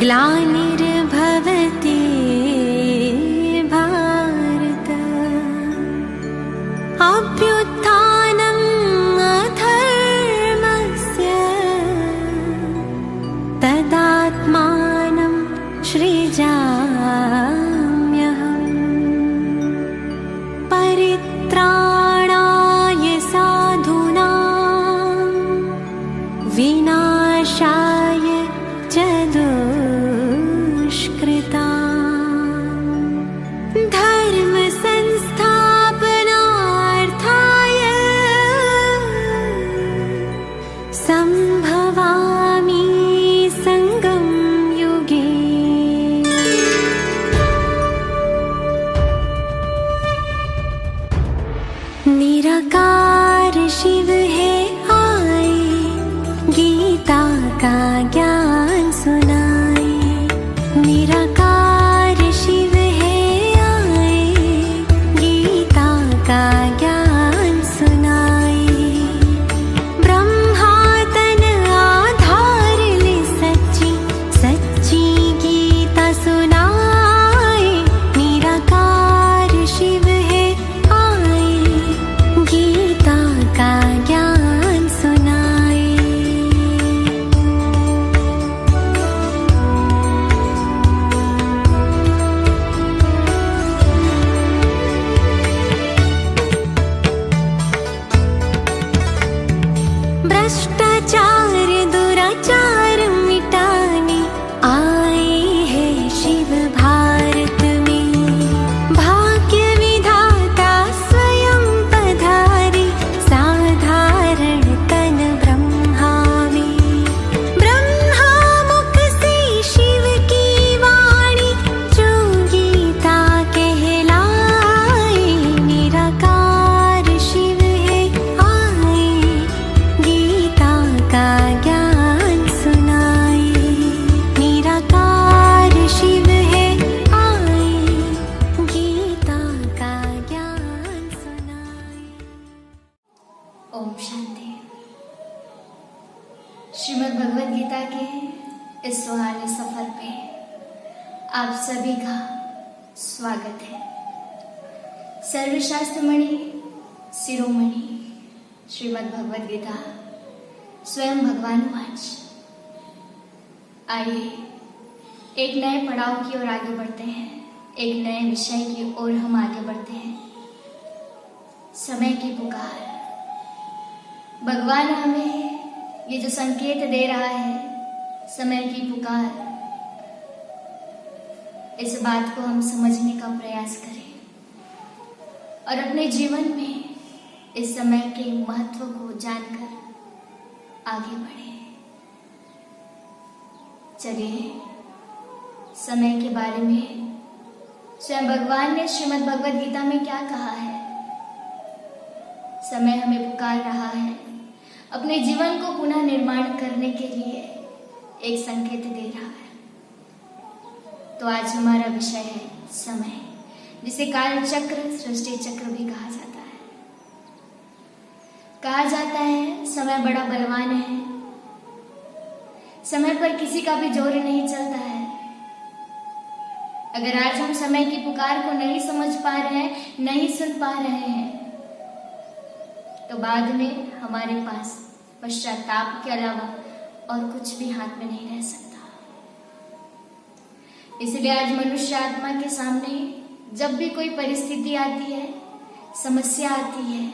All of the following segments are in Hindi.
ग्लानिर्भवति भारत अभ्युत्थानम् अधर्मस्य तदात्मानं सृजाम्यहम् परित्राणाय साधूनां विनाशाय च दुष्कृतां धर्म संस्थापनार्थाय संभवामि संगम युगे। निराकार शिव है आए, गीता का ज्ञान सुनाए। निराकार शिव है आए, गीता का ज्ञान सुनाए। ब्रह्मा तन आधार ले सच्ची सच्ची गीता सुनाए। निराकार शिव है आए, गीता का ज्ञान सुनाए। भ्रष्टाचार दुराचार मिटाने आए हैं शिव भारत में। भाग्य विधाता स्वयं पधारे, साधारण तन ब्रह्मा में। ब्रह्मा मुख से शिव की वाणी, जो गीता कहलाए। निराकार शिव है आए, गीता का ज्ञान सुनाए। निराकार शिव है आए, गीता का ज्ञान सुनाए। ओम शांति। श्रीमद् भगवद गीता के इस सुहाने सफर पे आप सभी का स्वागत है। सर्वशास्त्रमणि शिरोमणि श्रीमद् भगवद गीता स्वयं भगवान वाच। आइए एक नए पड़ाव की ओर आगे बढ़ते हैं, एक नए विषय की ओर हम आगे बढ़ते हैं। समय की पुकार। भगवान हमें ये जो संकेत दे रहा है, समय की पुकार, इस बात को हम समझने का प्रयास करें और अपने जीवन में इस समय के महत्व को जानकर आगे बढ़े। चलिए समय के बारे में स्वयं भगवान ने श्रीमद् भगवद गीता में क्या कहा है। समय हमें पुकार रहा है, अपने जीवन को पुनः निर्माण करने के लिए एक संकेत दे रहा है। तो आज हमारा विषय है समय, जिसे काल चक्र, सृष्टि चक्र भी कहा जाता है। कहा जाता है समय बड़ा बलवान है, समय पर किसी का भी जोर नहीं चलता है। अगर आज हम समय की पुकार को नहीं समझ पा रहे हैं, नहीं सुन पा रहे हैं, तो बाद में हमारे पास पश्चाताप के अलावा और कुछ भी हाथ में नहीं रह सकता। इसलिए आज मनुष्य आत्मा के सामने जब भी कोई परिस्थिति आती है, समस्या आती है,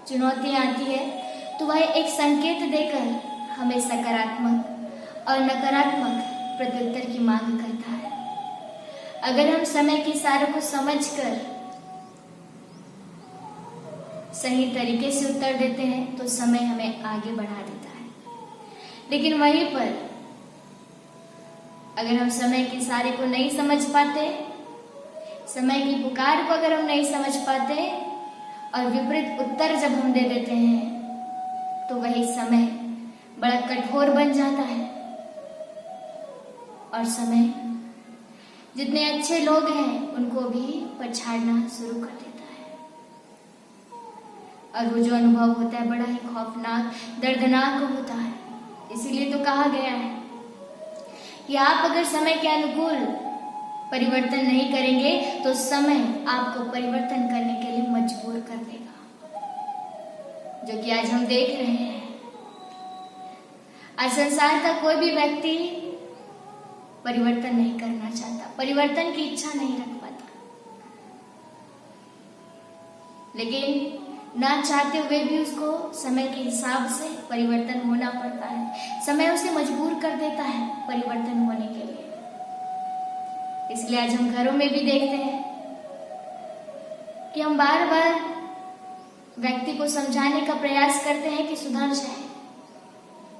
चुनौतियां आती है, तो वह एक संकेत देकर हमें सकारात्मक और नकारात्मक प्रत्युत्तर की मांग करता है। अगर हम समय के इशारों को समझकर सही तरीके से उत्तर देते हैं तो समय हमें आगे बढ़ा देता है। लेकिन वहीं पर अगर हम समय के इशारे को नहीं समझ पाते, समय की पुकार को अगर हम नहीं समझ पाते और विपरीत उत्तर जब हम दे देते हैं, तो वही समय बड़ा कठोर बन जाता है और समय जितने अच्छे लोग हैं उनको भी पछाड़ना शुरू कर देता है। और वो जो अनुभव होता है बड़ा ही खौफनाक, दर्दनाक होता है। इसीलिए तो कहा गया है कि आप अगर समय के अनुकूल परिवर्तन नहीं करेंगे तो समय आपको परिवर्तन करने के लिए मजबूर कर देगा, जो कि आज हम देख रहे हैं। आज संसार का कोई भी व्यक्ति परिवर्तन नहीं करना चाहता, परिवर्तन की इच्छा नहीं रख पाता, लेकिन ना चाहते हुए भी उसको समय के हिसाब से परिवर्तन होना पड़ता है। समय उसे मजबूर कर देता है परिवर्तन होने के लिए। इसलिए आज हम घरों में भी देखते हैं कि हम बार बार व्यक्ति को समझाने का प्रयास करते हैं कि सुधर जाए,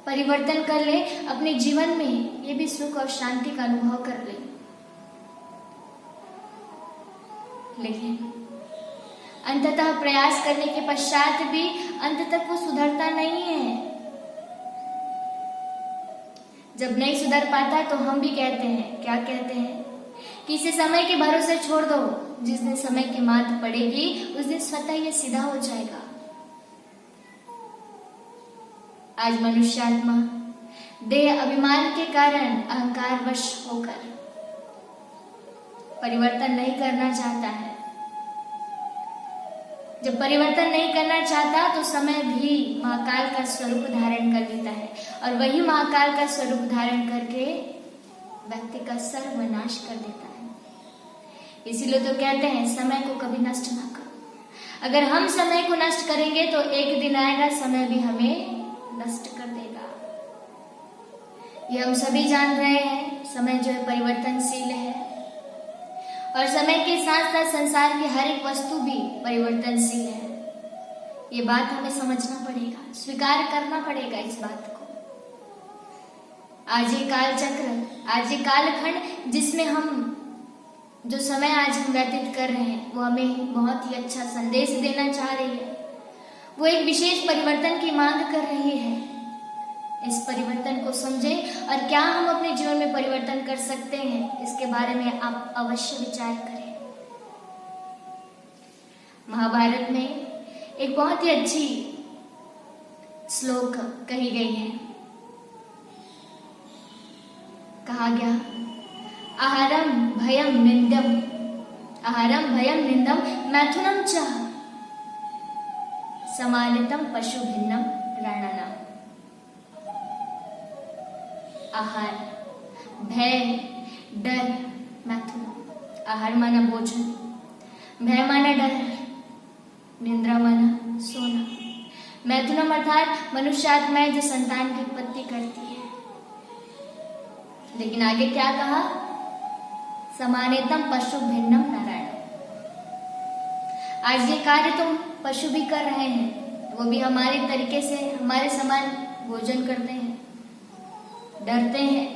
परिवर्तन कर ले, अपने जीवन में ये भी सुख और शांति का अनुभव कर ले। लेकिन अंततः प्रयास करने के पश्चात भी अंत तक वो सुधरता नहीं है। जब नहीं सुधर पाता तो हम भी कहते हैं, क्या कहते हैं, कि इसे समय के भरोसे छोड़ दो, जिस दिन समय की मात पड़ेगी उस दिन स्वतः ये सीधा हो जाएगा। आज मनुष्यात्मा देह अभिमान के कारण अहंकार वश होकर परिवर्तन नहीं करना चाहता है। जब परिवर्तन नहीं करना चाहता तो समय भी महाकाल का स्वरूप धारण कर लेता है, और वही महाकाल का स्वरूप धारण करके व्यक्ति का सर्वनाश कर देता है। इसीलिए तो कहते हैं समय को कभी नष्ट ना करो। अगर हम समय को नष्ट करेंगे तो एक दिन आएगा समय भी हमें नष्ट कर देगा। ये हम सभी जान रहे हैं, समय जो है परिवर्तनशील है, और समय के साथ साथ संसार की हर एक वस्तु भी परिवर्तनशील है। ये बात हमें समझना पड़ेगा, स्वीकार करना पड़ेगा इस बात को। आज ये काल चक्र, आज ये कालखंड जिसमें हम जो समय आज हम व्यतीत कर रहे हैं, वो हमें बहुत ही अच्छा संदेश देना चाह रही है। वो एक विशेष परिवर्तन की मांग कर रही है। इस परिवर्तन को समझें और क्या हम अपने जीवन में परिवर्तन कर सकते हैं, इसके बारे में आप अवश्य विचार करें। महाभारत में एक बहुत ही अच्छी श्लोक कही गई है। कहा गया, आहारम भयम निंदम, आहारम भयम निंदम मैथुनम च समानितम पशु भिन्नम रणनम। आहार, भय, डर, मैथुन। आहार माना भोजन, भय माना डर, निंद्रा माना सोना, मैथुनम अर्थात मनुष्यात्माएं जो संतान की उत्पत्ति करती है। लेकिन आगे क्या कहा, समानितम पशु भिन्नम नारायण। आज ये कार्य तुम पशु भी कर रहे हैं, वो भी हमारे तरीके से हमारे समान भोजन करते हैं, डरते हैं,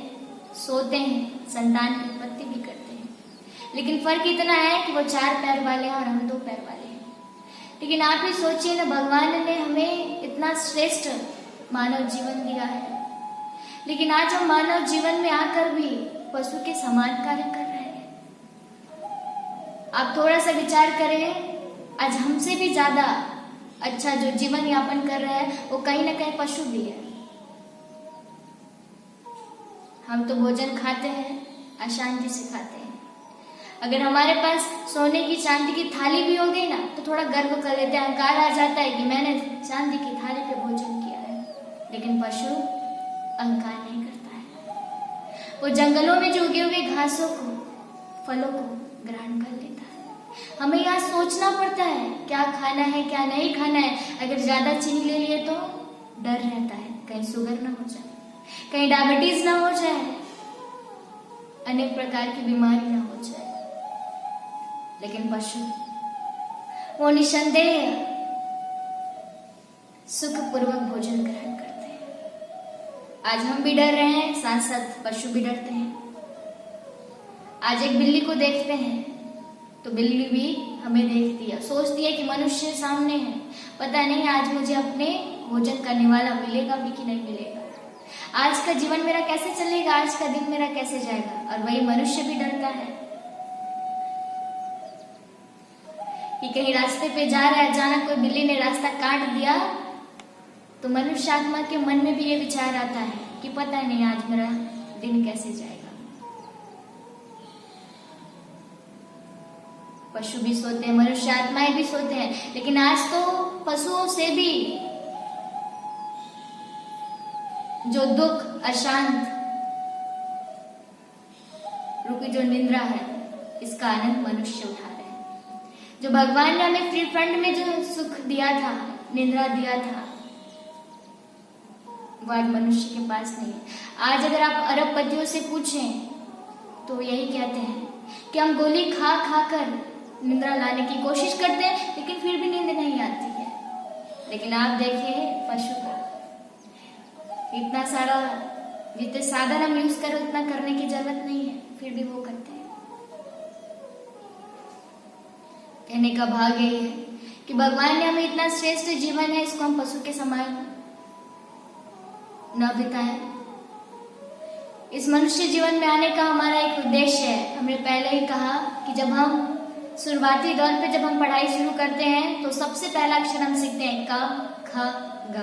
सोते हैं, संतान की उत्पत्ति भी करते हैं। लेकिन फर्क इतना है कि वो 4 पैर वाले हैं और हम 2 पैर वाले हैं। लेकिन आप ही सोचिए ना, भगवान ने हमें इतना श्रेष्ठ मानव जीवन दिया है, लेकिन आज हम मानव जीवन में आकर भी पशु के समान कार्य कर रहे हैं। आप थोड़ा सा विचार करें, आज हमसे भी ज्यादा अच्छा जो जीवन यापन कर रहे हैं वो कहीं ना कहीं पशु भी है। हम तो भोजन खाते हैं, अशांति से खाते हैं। अगर हमारे पास सोने की चांदी की थाली भी हो गई ना तो थोड़ा गर्व कर लेते हैं, अहंकार आ जाता है कि मैंने चांदी की थाली पे भोजन किया है। लेकिन पशु अहंकार नहीं करता है, वो जंगलों में जो उगे हुए घासों को, फलों को ग्रहण कर लेता है। हमें यहाँ सोचना पड़ता है क्या खाना है क्या नहीं खाना है। अगर ज्यादा चीनी ले लिए तो डर रहता है कहीं शुगर ना हो जाए, कहीं डायबिटीज ना हो जाए, अनेक प्रकार की बीमारी ना हो जाए। लेकिन पशु वो निसंदेह सुखपूर्वक भोजन ग्रहण करते हैं। आज हम भी डर रहे हैं, साथ साथ पशु भी डरते हैं। आज एक बिल्ली को देखते हैं तो बिल्ली भी हमें देखती है, सोचती है कि मनुष्य सामने है, पता नहीं आज मुझे अपने भोजन करने वाला मिलेगा भी कि नहीं मिलेगा, आज का जीवन मेरा कैसे चलेगा, आज का दिन मेरा कैसे जाएगा। और वही मनुष्य भी डरता है कि कहीं रास्ते पे जा रहा है, अचानक कोई बिल्ली ने रास्ता काट दिया तो मनुष्य आत्मा के मन में भी ये विचार आता है कि पता नहीं आज मेरा दिन कैसे जाएगा। पशु भी सोते हैं, मनुष्य आत्माएं भी सोते हैं, लेकिन आज तो पशुओं से भी जो दुख, अशांत रूपी जो निद्रा है, इसका आनंद मनुष्य उठा रहे हैं। जो भगवान ने हमें फ्री फंड में जो सुख दिया था, निद्रा दिया था, वो आज मनुष्य के पास नहीं है। आज अगर आप अरबपतियों से पूछें तो यही कहते हैं कि हम गोली खा खा कर निद्रा लाने की कोशिश करते हैं, लेकिन फिर भी नींद नहीं आती है। लेकिन आप देखिए पशु को, इतना सारा जितने साधन हम यूज करें उतना करने की जरूरत नहीं है, फिर भी वो करते हैं। कहने का भाग यही है कि भगवान ने हमें इतना श्रेष्ठ जीवन है, इसको हम पशु के समान न बिताएं। इस मनुष्य जीवन में आने का हमारा एक उद्देश्य है। हमने पहले ही कहा कि जब हम शुरुआती दौर पे जब हम पढ़ाई शुरू करते हैं तो सबसे पहला अक्षर हम सीखते हैं क, ख, ग।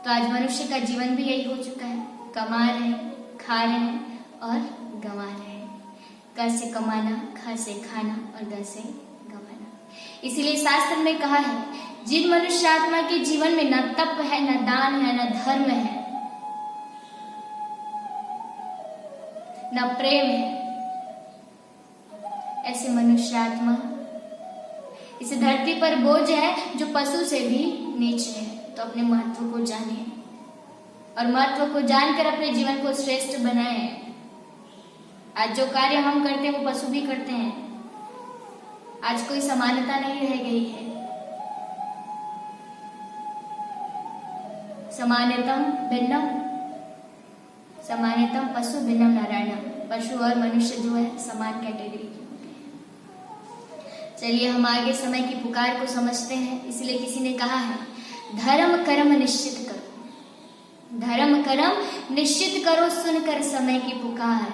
तो आज मनुष्य का जीवन भी यही हो चुका है। कमा रहे हैं, खा रहे हैं और गंवा रहे हैं। क से कमाना, ख से खाना और ग से गंवाना। इसीलिए शास्त्र में कहा है, जिन मनुष्य आत्मा के जीवन में न तप है, न दान है, न धर्म है, न प्रेम है, ऐसे मनुष्य आत्मा इस धरती पर बोझ है, जो पशु से भी नीचे है। तो अपने महत्व को जाने और महत्व को जानकर अपने जीवन को श्रेष्ठ बनाए। आज जो कार्य हम करते हैं वो पशु भी करते हैं। आज कोई समानता नहीं रह गई है। समानतम भिन्नम, समानतम पशु भिन्नम नारायणम। पशु और मनुष्य जो है समान कैटेगरी के होते हैं। चलिए हम आगे समय की पुकार को समझते हैं। इसलिए किसी ने कहा है, धर्म कर्म निश्चित करो, धर्म कर्म निश्चित करो, सुनकर समय की पुकार,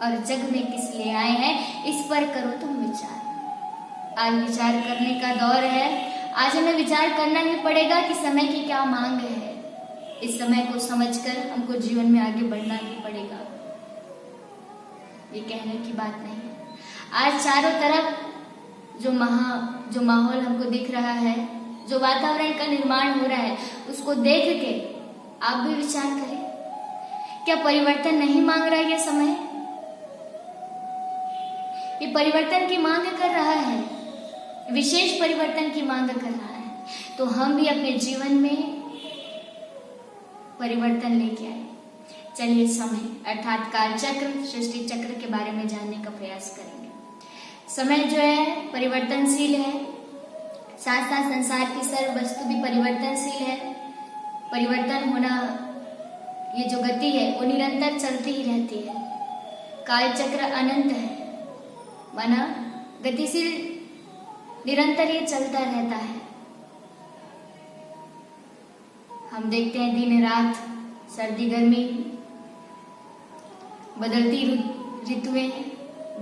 और जग में किस लिए आए हैं इस पर करो तुम विचार। आज विचार करने का दौर है। आज हमें विचार करना ही पड़ेगा कि समय की क्या मांग है। इस समय को समझकर हमको जीवन में आगे बढ़ना ही पड़ेगा। ये कहने की बात नहीं है। आज चारों तरफ जो माहौल हमको दिख रहा है, जो वातावरण का निर्माण हो रहा है, उसको देख के आप भी विचार करें, क्या परिवर्तन नहीं मांग रहा है ये समय? ये परिवर्तन की मांग कर रहा है, विशेष परिवर्तन की मांग कर रहा है। तो हम भी अपने जीवन में परिवर्तन लेके आए। चलिए समय अर्थात काल चक्र, सृष्टि चक्र के बारे में जानने का प्रयास करेंगे। समय जो है परिवर्तनशील है, साथ साथ संसार की सर्व वस्तु भी परिवर्तनशील है। परिवर्तन होना, ये जो गति है वो निरंतर चलती ही रहती है। काल चक्र अनंत है, माना गतिशील, निरंतर ये चलता रहता है। हम देखते हैं दिन रात, सर्दी गर्मी, बदलती ऋतुएं,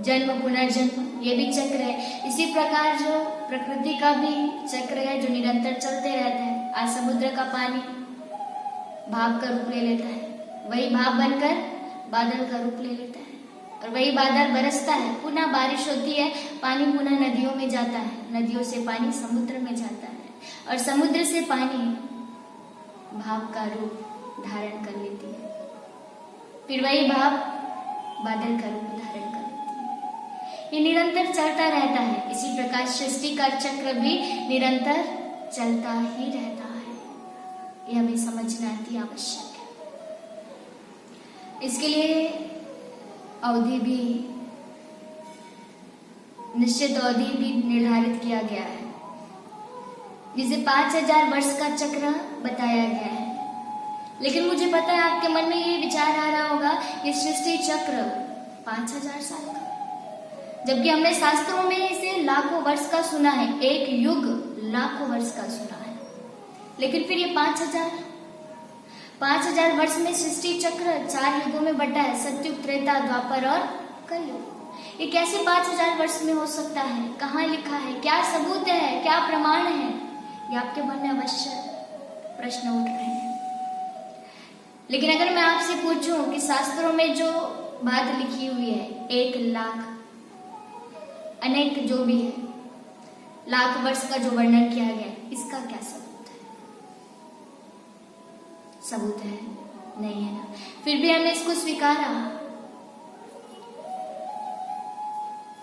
जन्म पुनर्जन्म, ये भी चक्र है। इसी प्रकार जो प्रकृति का भी चक्र है जो निरंतर चलते रहता है। आज समुद्र का पानी भाप का रूप ले लेता है, वही भाप बनकर बादल का रूप ले लेता है, और वही बादल बरसता है, पुनः बारिश होती है, पानी पुनः नदियों में जाता है, नदियों से पानी समुद्र में जाता है, और समुद्र से पानी भाप का रूप धारण कर लेती है, फिर वही भाप बादल का रूप धारण कर लेती है। ये निरंतर चलता रहता है। इसी प्रकार सृष्टि का चक्र भी निरंतर चलता ही रहता है। ये हमें समझना अति आवश्यक है। इसके लिए अवधि भी, निश्चित अवधि भी निर्धारित किया गया है, जिसे 5000 वर्ष का चक्र बताया गया है। लेकिन मुझे पता है आपके मन में ये विचार आ रहा होगा, ये सृष्टि चक्र 5000 साल का, जबकि हमने शास्त्रों में इसे लाखों वर्ष का सुना है। एक युग लाखों वर्ष का सुना है, लेकिन फिर ये 5000 वर्ष में सृष्टि चक्र 4 युगों में बटा है, सतयुग, त्रेता, द्वापर और कलयुग। ये कैसे 5000 वर्ष में हो सकता है? कहाँ लिखा है? क्या सबूत है? क्या प्रमाण है? ये आपके मन में अवश्य प्रश्न उठ रहे हैं। लेकिन अगर मैं आपसे पूछूं कि शास्त्रों में जो बात लिखी हुई है 1 लाख अनेक जो भी है, लाख वर्ष का जो वर्णन किया गया, इसका क्या सबूत है? सबूत है नहीं है ना। फिर भी हमने इसको स्वीकारा।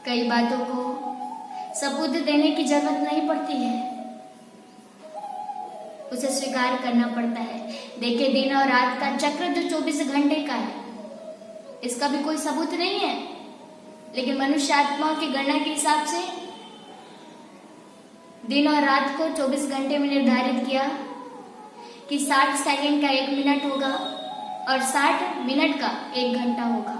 कई बातों को सबूत देने की जरूरत नहीं पड़ती है, उसे स्वीकार करना पड़ता है। देखिए, दिन और रात का चक्र जो 24 घंटे का है, इसका भी कोई सबूत नहीं है, लेकिन मनुष्य आत्माओं की गणना के हिसाब से दिन और रात को 24 घंटे में निर्धारित किया कि 60 सेकंड का 1 मिनट होगा और 60 मिनट का 1 घंटा होगा।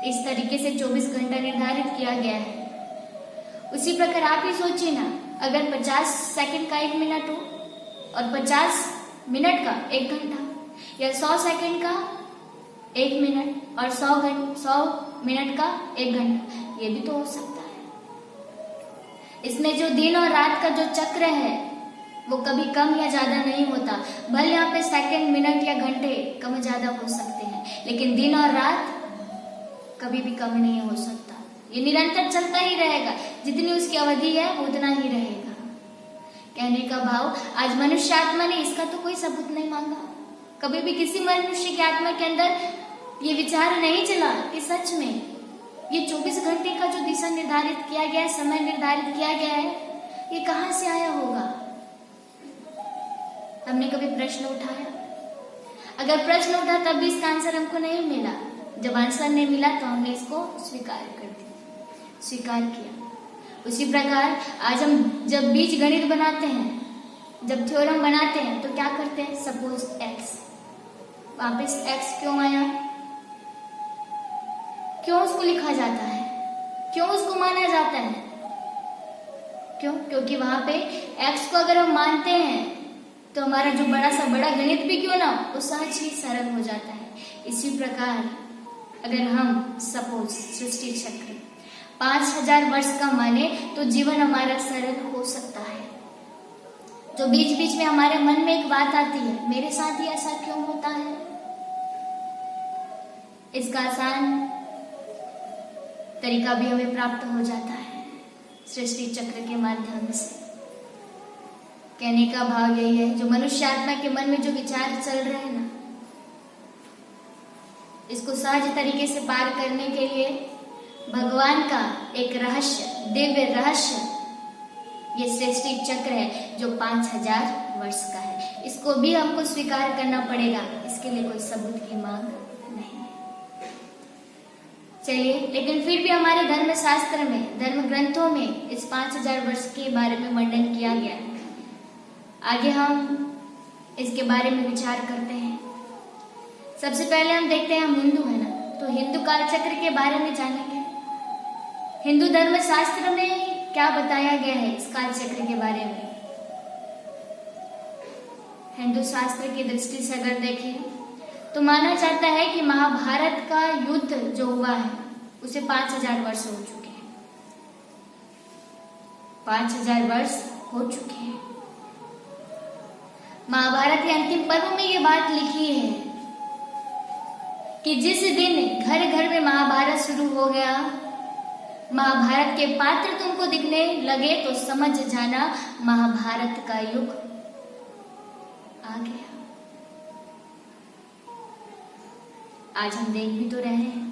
इस तरीके से 24 घंटा निर्धारित किया गया है। उसी प्रकार आप ही सोचिए ना, अगर 50 सेकंड का 1 मिनट हो और 50 मिनट का 1 घंटा, या 100 सेकंड का 1 मिनट और 100 मिनट का 1 घंटा, ये भी तो हो सकता है। इसमें जो दिन और रात का जो चक्र है वो कभी कम या ज्यादा नहीं होता। भले यहाँ पे सेकंड, मिनट या घंटे कम ज्यादा हो सकते हैं, लेकिन दिन और रात कभी भी कम नहीं हो सकता। ये निरंतर चलता ही रहेगा, जितनी उसकी अवधि है वो उतना ही रहेगा। कहने का भाव, आज मनुष्य आत्मा ने इसका तो कोई सबूत नहीं मांगा। कभी भी किसी मनुष्य की आत्मा के अंदर ये विचार नहीं चला कि सच में ये 24 घंटे का जो दिशा निर्धारित किया गया है, समय निर्धारित किया गया है, ये कहां से आया होगा। हमने कभी प्रश्न उठाया? अगर प्रश्न उठा तब भी इसका आंसर हमको नहीं मिला। जब आंसर नहीं मिला तो हमने इसको स्वीकार कर दिया, स्वीकार किया। उसी प्रकार आज हम जब बीज गणित बनाते हैं, जब थ्योरम बनाते हैं, तो क्या करते हैं? सपोज x, वापस x क्यों आया? क्यों उसको लिखा जाता है? क्यों उसको माना जाता है? क्यों? क्योंकि वहां पे x को अगर हम मानते हैं तो हमारा जो बड़ा सा बड़ा गणित भी क्यों ना, वो सहज ही सरल हो जाता है। इसी प्रकार अगर हम सपोज सृष्टि चक्र 5000 वर्ष का माने तो जीवन हमारा सरल हो सकता है। जो बीच बीच में हमारे मन में एक बात आती है, मेरे साथ ही ऐसा क्यों होता है, इसका आसान तरीका भी हमें प्राप्त हो जाता है सृष्टि चक्र के माध्यम से। कहने का भाव यही है, जो मनुष्य आत्मा के मन में जो विचार चल रहे हैं ना, इसको सहज तरीके से पार करने के लिए भगवान का एक रहस्य, दिव्य रहस्य, ये सृष्टि चक्र है जो 5000 वर्ष का है। इसको भी हमको स्वीकार करना पड़ेगा, इसके लिए कोई सबूत की मांग नहीं है। चलिए, लेकिन फिर भी हमारे धर्म शास्त्र में, धर्म ग्रंथों में इस 5000 वर्ष के बारे में वर्णन किया गया है। आगे हम इसके बारे में विचार करते हैं। सबसे पहले हम देखते हैं, हम हिंदू है ना, तो हिंदू काल चक्र के बारे में जानेंगे। हिंदू धर्म शास्त्र में क्या बताया गया है इस काल चक्र के बारे में। हिंदू शास्त्र की दृष्टि से अगर देखें तो माना जाता है कि महाभारत का युद्ध जो हुआ है उसे 5000 वर्ष हो चुके हैं। 5000 वर्ष हो चुके हैं। महाभारत के अंतिम पर्व में ये बात लिखी है कि जिस दिन घर घर में महाभारत शुरू हो गया, महाभारत के पात्र तुमको दिखने लगे तो समझ जाना महाभारत का युग आ गया। आज हम देख भी तो रहे हैं,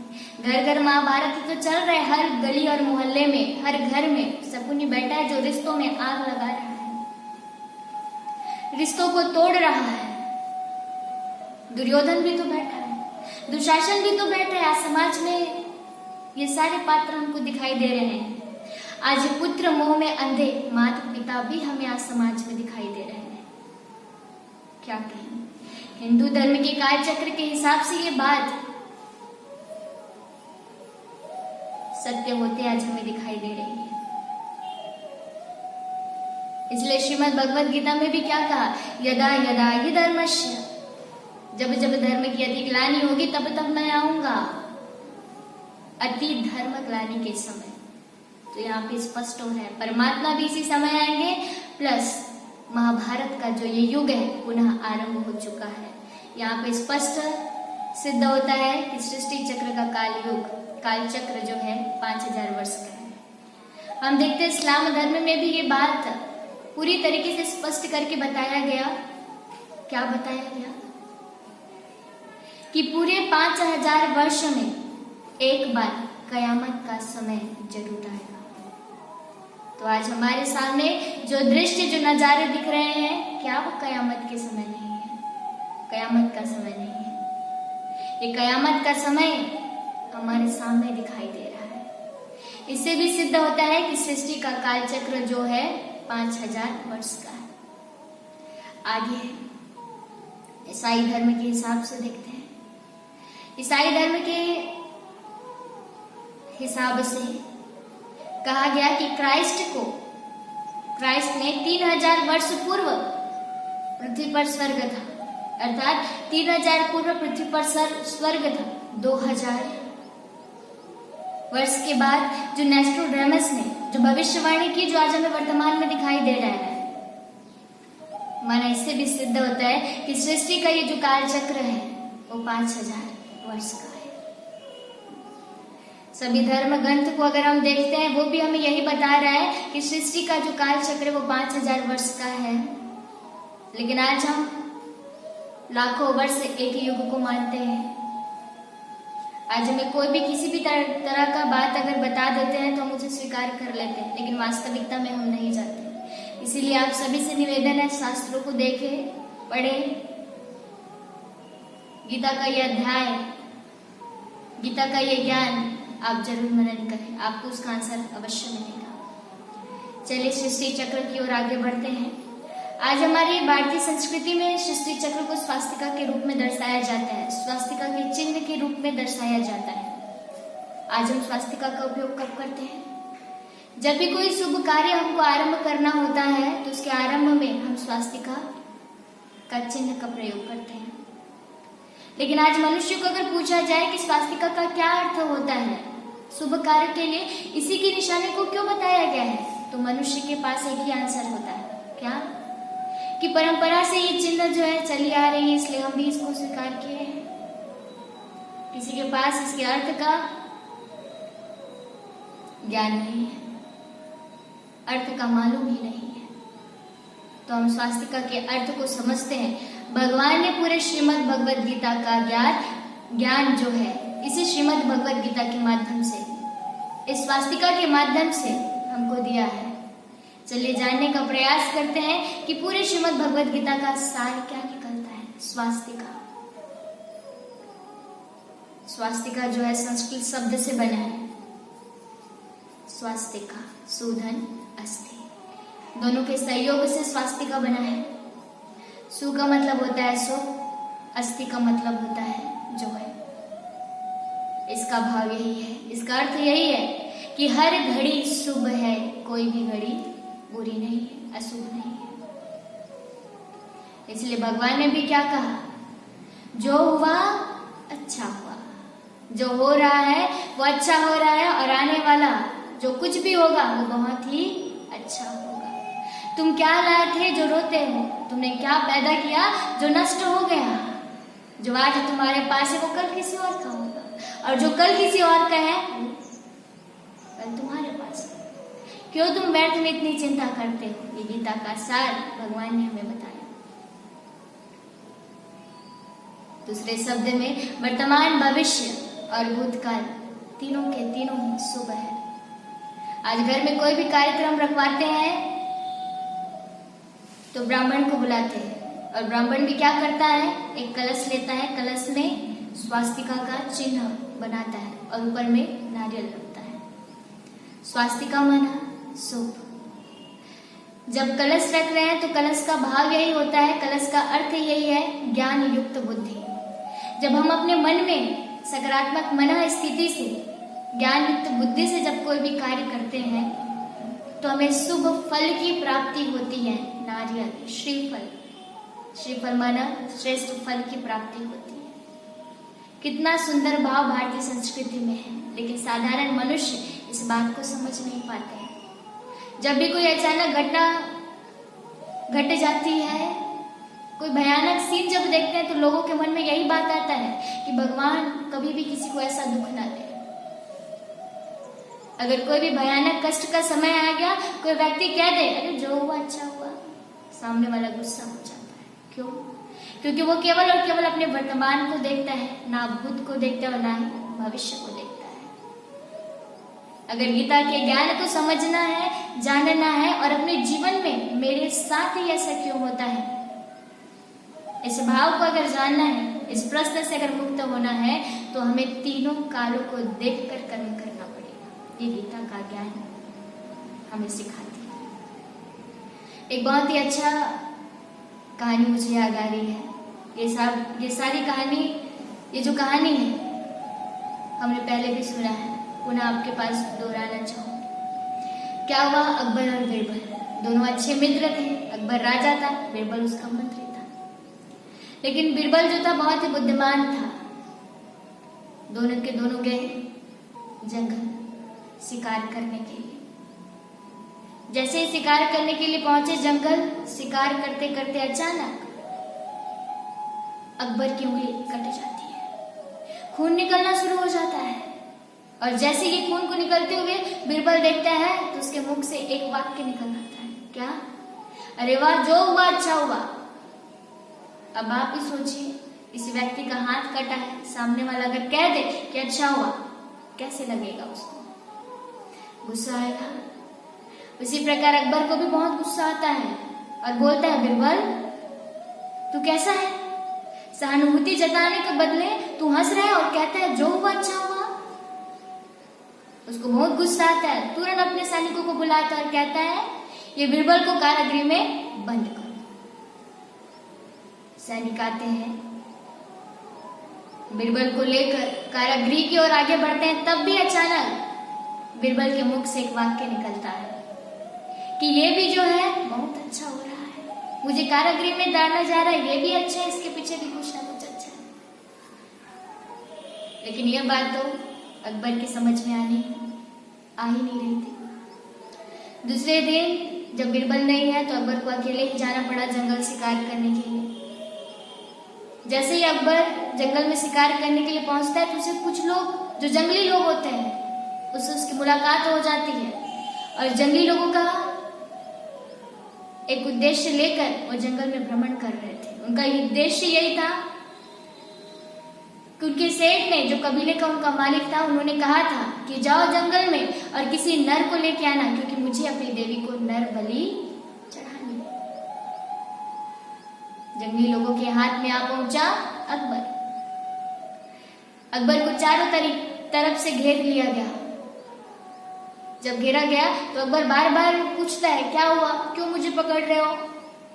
घर घर महाभारत तो चल रहा है। हर गली और मोहल्ले में, हर घर में शकुनी बैठा है जो रिश्तों में आग लगा रहा है, रिश्तों को तोड़ रहा है। दुर्योधन भी तो बैठा है, दुशासन भी तो बैठा है। आज समाज में ये सारे पात्र हमको दिखाई दे रहे हैं। आज पुत्र मोह में अंधे माता पिता भी हमें आज समाज में दिखाई दे रहे हैं। क्या कहें, हिंदू धर्म के काल चक्र के हिसाब से ये बात सत्य होते आज हमें दिखाई दे रही है। इसलिए श्रीमद् भगवद गीता में भी क्या कहा, यदा यदा हि धर्मस्य, जब जब धर्म की अति ग्लानि होगी तब तब मैं आऊंगा। अति धर्म ग्लानि के समय, तो यहाँ पे स्पष्ट हो रहा है परमात्मा भी इसी समय आएंगे, प्लस महाभारत का जो ये युग है पुनः आरंभ हो चुका है। यहाँ पे स्पष्ट सिद्ध होता है कि सृष्टि चक्र का काल चक्र जो है 5000 वर्ष का है। हम देखते हैं इस्लाम धर्म में भी ये बात पूरी तरीके से स्पष्ट करके बताया गया। क्या बताया गया? कि पूरे 5000 वर्ष में एक बार कयामत का समय जरूर आएगा। तो आज हमारे सामने जो दृश्य, जो नजारे दिख रहे हैं, क्या वो कयामत के समय नहीं है? कयामत का समय नहीं है। ये कयामत का समय हमारे सामने दिखाई दे रहा है। इससे भी सिद्ध होता है कि सृष्टि का काल चक्र जो है 5000 वर्ष का है। आगे ईसाई धर्म के हिसाब से देखते हैं। ईसाई धर्म के हिसाब से कहा गया कि क्राइस्ट ने 3000 वर्ष पूर्व पृथ्वी पर स्वर्ग था, अर्थात 3000 पूर्व पृथ्वी पर स्वर्ग था। 2000 वर्ष के बाद जो नोस्ट्राडामस ने जो भविष्यवाणी की, जो आज हमें वर्तमान में दिखाई दे रहा है, माना इससे भी सिद्ध होता है कि सृष्टि का ये जो काल चक्र है वो 5000 वर्ष का है। सभी धर्म ग्रंथ को अगर हम देखते हैं, वो भी हमें यही बता रहा है कि सृष्टि का जो काल चक्र वो 5000 वर्ष का है। लेकिन आज हम लाखों वर्ष एक ही युग को मानते हैं। आज हमें कोई भी किसी भी तरह का बात अगर बता देते हैं तो हम उसे स्वीकार कर लेते हैं, लेकिन वास्तविकता में हम नहीं जाते। इसीलिए आप सभी से निवेदन है, शास्त्रों को देखें, पढ़ें, गीता का ये अध्याय, गीता का ये ज्ञान आप जरूर मनन करें, आपको उसका आंसर अवश्य मिलेगा। चलिए सृष्टि चक्र की ओर आगे बढ़ते हैं। आज हमारी भारतीय संस्कृति में सृष्टि चक्र को स्वास्तिका के रूप में दर्शाया जाता है, स्वास्तिका के चिन्ह के रूप में दर्शाया जाता है। आज हम स्वास्तिका का उपयोग कब करते हैं? जब भी कोई शुभ कार्य हमको आरंभ करना होता है तो उसके आरंभ में हम स्वास्तिका का चिन्ह का प्रयोग करते हैं। लेकिन आज मनुष्य को अगर पूछा जाए कि स्वास्तिका का क्या अर्थ होता है, शुभ कार्य के लिए इसी की निशानी को क्यों बताया गया है, तो मनुष्य के पास एक ही आंसर होता है। क्या? कि परंपरा से ये चिन्ह जो है चली आ रही है, इसलिए हम भी इसको स्वीकार किए हैं। किसी के पास इसके अर्थ का ज्ञान नहीं है, अर्थ का मालूम ही नहीं है, तो हम स्वास्तिका के अर्थ को समझते हैं। भगवान ने पूरे श्रीमद् भगवद गीता का ज्ञान जो है इसी श्रीमद् भगवद गीता के माध्यम से, इस स्वास्तिका के माध्यम से हमको दिया है। चलिए जानने का प्रयास करते हैं कि पूरे श्रीमद् भगवद गीता का सार क्या निकलता है। स्वास्तिका, स्वास्तिका जो है संस्कृत शब्द से बना है। स्वास्तिका, सूधन, अस्थि, दोनों के सहयोग से स्वास्तिका बना है। सु का मतलब होता है शुभ, अस्थि का मतलब होता है जो है। इसका भाव यही है, इसका अर्थ यही है कि हर घड़ी शुभ है, कोई भी घड़ी बुरी नहीं है, अशुभ नहीं है। इसलिए भगवान ने भी क्या कहा? जो हुआ अच्छा हुआ, जो हो रहा है वो अच्छा हो रहा है, और आने वाला जो कुछ भी होगा वो बहुत ही अच्छा होगा। तुम क्या लाए थे जो रोते हो? तुमने क्या पैदा किया जो नष्ट हो गया? जो आज तुम्हारे पास है वो कल किसी और का होगा, और जो कल किसी और का है वो कल तुम्हारे पास है। क्यों तुम व्यर्थ में इतनी चिंता करते हो? ये गीता का सार भगवान ने हमें बताया। दूसरे शब्द में वर्तमान, भविष्य और भूतकाल तीनों के तीनों ही शुभ है। आज घर में कोई भी कार्यक्रम रखवाते हैं तो ब्राह्मण को बुलाते हैं, और ब्राह्मण भी क्या करता है? एक कलश लेता है, कलश में स्वास्तिका का चिन्ह बनाता है और ऊपर में नारियल रखता है। स्वास्तिका माना शुभ। जब कलश रख रहे हैं तो कलश का भाव यही होता है, कलश का अर्थ यही है ज्ञान युक्त बुद्धि। जब हम अपने मन में सकारात्मक मन स्थिति से, ज्ञान युक्त बुद्धि से जब कोई भी कार्य करते हैं तो हमें शुभ फल की प्राप्ति होती है। नारियल, श्रीफल, श्रीफल माना श्रेष्ठ फल की प्राप्ति होती है। कितना सुंदर भाव भारतीय संस्कृति में है, लेकिन साधारण मनुष्य इस बात को समझ नहीं पाते हैं। जब भी कोई अचानक घटना घट जाती है कोई भयानक सीन जब देखते हैं तो लोगों के मन में यही बात आता है कि भगवान कभी भी किसी को ऐसा दुख ना दे। अगर कोई भी भयानक कष्ट का समय आ गया, कोई व्यक्ति कह दे अरे जो हुआ अच्छा हुआ, सामने वाला गुस्सा हो जाता है। क्यों? क्योंकि वो केवल और केवल अपने वर्तमान को देखता है, ना भूत को देखता है और ना ही भविष्य को देखता है। अगर गीता के ज्ञान को समझना है, जानना है और अपने जीवन में मेरे साथ ही ऐसा क्यों होता है, इस भाव को अगर जानना है, इस प्रश्न से अगर मुक्त होना है, तो हमें तीनों कालों को देखकर कर्म करना पड़ेगा। ये गीता का ज्ञान हमें सिखाती है। एक बहुत ही अच्छा कहानी मुझे याद आ रही है। ये सारी कहानी, ये जो कहानी है हमने पहले भी सुना है, पुनः आपके पास दोहराना चाहूंगी। क्या हुआ, अकबर और बीरबल दोनों अच्छे मित्र थे। अकबर राजा था, बीरबल उसका मंत्री था। लेकिन बीरबल जो था बहुत ही बुद्धिमान था। दोनों के दोनों गए जंगल शिकार करने के लिए। जैसे ही शिकार करने के लिए पहुंचे जंगल, शिकार करते करते अचानक अकबर की उंगली कट जाती है, खून निकलना शुरू हो जाता है। और जैसे ये खून को निकलते हुए बीरबल देखता है तो उसके मुख से एक वाक्य निकल आता है, क्या? अरे वाह, जो हुआ अच्छा हुआ। अब आप ही सोचिए, इस व्यक्ति का हाथ कटा है, सामने वाला अगर कह दे कि अच्छा हुआ, कैसे लगेगा उसको? गुस्सा आएगा। उसी प्रकार अकबर को भी बहुत गुस्सा आता है और बोलता है, बीरबल तू कैसा है? सहानुभूति जताने के बदले तू हंस रहा है और कहता है जो हुआ अच्छा हुआ। उसको बहुत गुस्सा आता है, तुरंत अपने सैनिकों को बुलाता है और कहता है ये बीरबल को कारागृह में बंद करो। सैनिक आते हैं, बीरबल को लेकर कारागृह की ओर आगे बढ़ते हैं। तब भी अचानक बीरबल के मुख से एक वाक्य निकलता है कि ये भी जो है बहुत अच्छा हो रहा है, मुझे कारागृह में डाला जा रहा है, ये भी अच्छा है, इसके पीछे भी कुछ ना कुछ अच्छा है। लेकिन यह बात तो अकबर की समझ में आ ही नहीं रही थी। दूसरे दिन जब बीरबल नहीं है तो अकबर को अकेले ही जाना पड़ा जंगल शिकार करने के लिए। जैसे ही अकबर जंगल में शिकार करने के लिए पहुंचता है तो उसे कुछ लोग जो जंगली लोग होते हैं उससे उसकी मुलाकात हो जाती है। और जंगली लोगों का एक उद्देश्य लेकर वो जंगल में भ्रमण कर रहे थे। उनका उद्देश्य यही था कि उनके सेठ ने, जो कबीले का उनका मालिक था, उन्होंने कहा था कि जाओ जंगल में और किसी नर को लेके आना, क्योंकि मुझे अपनी देवी को नर बलि चढ़ानी है। जंगली लोगों के हाथ में आ पहुंचा अकबर। अकबर को चारों तरफ से घेर लिया गया। जब घेरा गया तो अकबर बार बार पूछता है क्या हुआ, क्यों मुझे पकड़ रहे हो,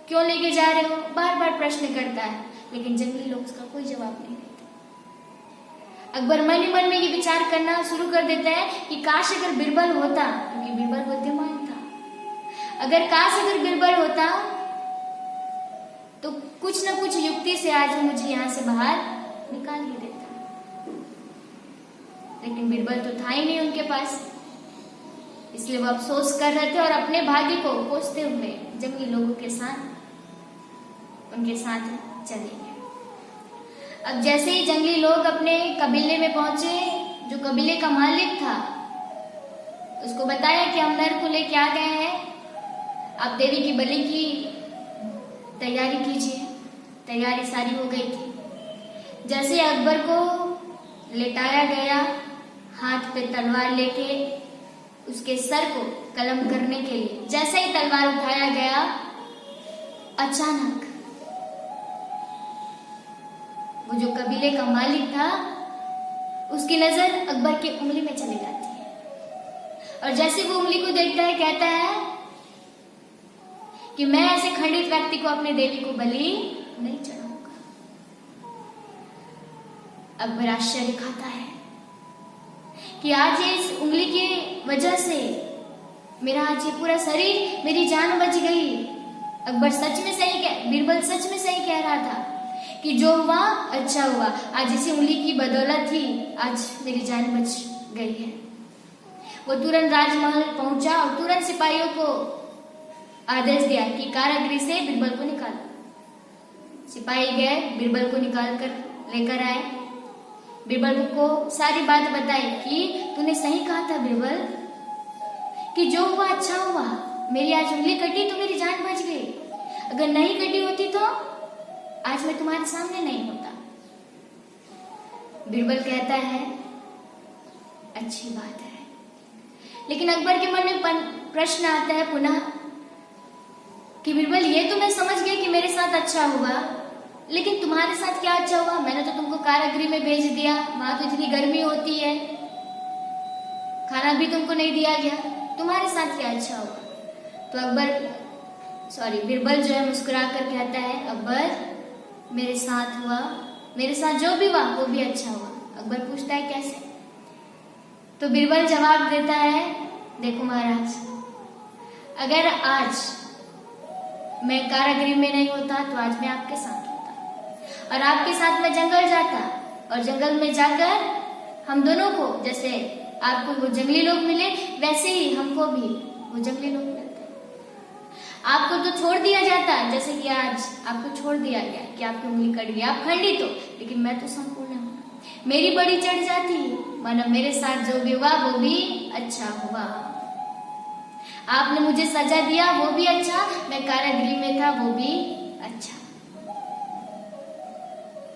क्यों लेके जा रहे हो, बार बार प्रश्न करता है। लेकिन जंगली लोग उसका कोई जवाब नहीं देते। अकबर मन ही मन में ये विचार करना शुरू कर देता है कि काश अगर बीरबल होता, क्योंकि बीरबल बुद्धिमान था, अगर काश अगर बीरबल होता तो कुछ न कुछ युक्ति से आज वो मुझे यहाँ से बाहर निकाल ही देता। लेकिन बीरबल तो था ही नहीं उनके पास, इसलिए वो अफसोस कर रहे थे और अपने भाग्य को कोसते हुए जंगली लोगों के साथ उनके साथ चले गए। अब जैसे ही जंगली लोग अपने कबीले में पहुंचे, जो कबीले का मालिक था उसको बताया कि हम नर को लेके आ गए हैं, आप देवी की बलि की तैयारी कीजिए। तैयारी सारी हो गई थी। जैसे अकबर को लेटाया गया, हाथ पे तलवार लेके उसके सर को कलम करने के लिए जैसे ही तलवार उठाया गया, अचानक वो जो कबीले का मालिक था उसकी नजर अकबर की उंगली में चली जाती है। और जैसे वो उंगली को देखता है, कहता है कि मैं ऐसे खंडित व्यक्ति को अपने देवी को बलि नहीं चढ़ाऊंगा। अकबर आश्चर्य खाता है कि आज इस उंगली की वजह से मेरा आज ये पूरा शरीर, मेरी जान बच गई। अकबर सच में सही बीरबल सच में सही कह रहा था कि जो हुआ अच्छा हुआ, आज इसी उंगली की बदौलत ही आज मेरी जान बच गई है। वो तुरंत राजमहल पहुंचा और तुरंत सिपाहियों को आदेश दिया कि कारागृह से बीरबल को निकालो। सिपाही गए, बीरबल को निकाल कर लेकर आए। बीरबल को सारी बात बताई कि तूने सही कहा था बीरबल, कि जो हुआ अच्छा हुआ, मेरी आज उंगली कटी तो मेरी जान बच गई, अगर नहीं कटी होती तो आज मैं तुम्हारे सामने नहीं होता। बीरबल कहता है अच्छी बात है, लेकिन अकबर के मन में प्रश्न आता है पुनः कि बीरबल ये तो मैं समझ गया कि मेरे साथ अच्छा हुआ, लेकिन तुम्हारे साथ क्या अच्छा हुआ? मैंने तो तुमको कारागृह में भेज दिया, वहां तो इतनी गर्मी होती है, खाना भी तुमको नहीं दिया गया, तुम्हारे साथ क्या अच्छा हुआ? तो बीरबल जो है मुस्कुरा कर कहता है अकबर मेरे साथ हुआ, मेरे साथ जो भी हुआ वो भी अच्छा हुआ। अकबर पूछता है कैसे? तो बीरबल जवाब देता है देखो महाराज, अगर आज मैं कारागृह में नहीं होता तो आज मैं आपके साथ होता, और आपके साथ मैं जंगल जाता, और जंगल में जाकर हम दोनों को, जैसे आपको वो जंगली लोग मिले वैसे ही हमको भी वो जंगली लोग मिलते। आपको तो छोड़ दिया जाता, जैसे कि आज आपको छोड़ दिया गया कि आपकी उंगली कट गई, आप खंडित हो, लेकिन मैं तो संपूर्ण हूँ, मेरी बड़ी चढ़ जाती, मानो मेरे साथ जो भी हुआ वो भी अच्छा हुआ। आपने मुझे सजा दिया वो भी अच्छा, मैं कारागृह में था वो भी अच्छा।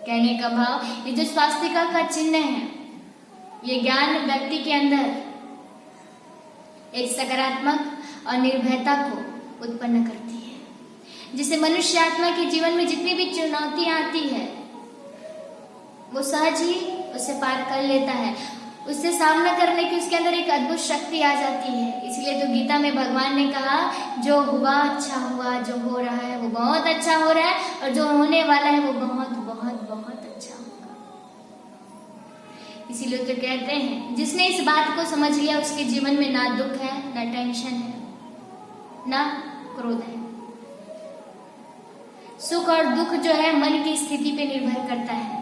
कहने का भाव, ये जो स्वास्तिका का चिन्ह है, ये ज्ञान व्यक्ति के अंदर एक सकारात्मक और निर्भयता को उत्पन्न करती है, जिससे मनुष्य आत्मा के जीवन में जितनी भी चुनौतियां आती है वो सहज ही उससे पार कर लेता है, उससे सामना करने की उसके अंदर एक अद्भुत शक्ति आ जाती है। इसलिए तो गीता में भगवान ने कहा जो हुआ अच्छा हुआ, जो हो रहा है वो बहुत अच्छा हो रहा है, और जो होने वाला है वो बहुत बहुत बहुत अच्छा होगा। इसीलिए तो कहते हैं जिसने इस बात को समझ लिया उसके जीवन में ना दुख है, ना टेंशन है, ना क्रोध है। सुख और दुख जो है मन की स्थिति पे निर्भर करता है।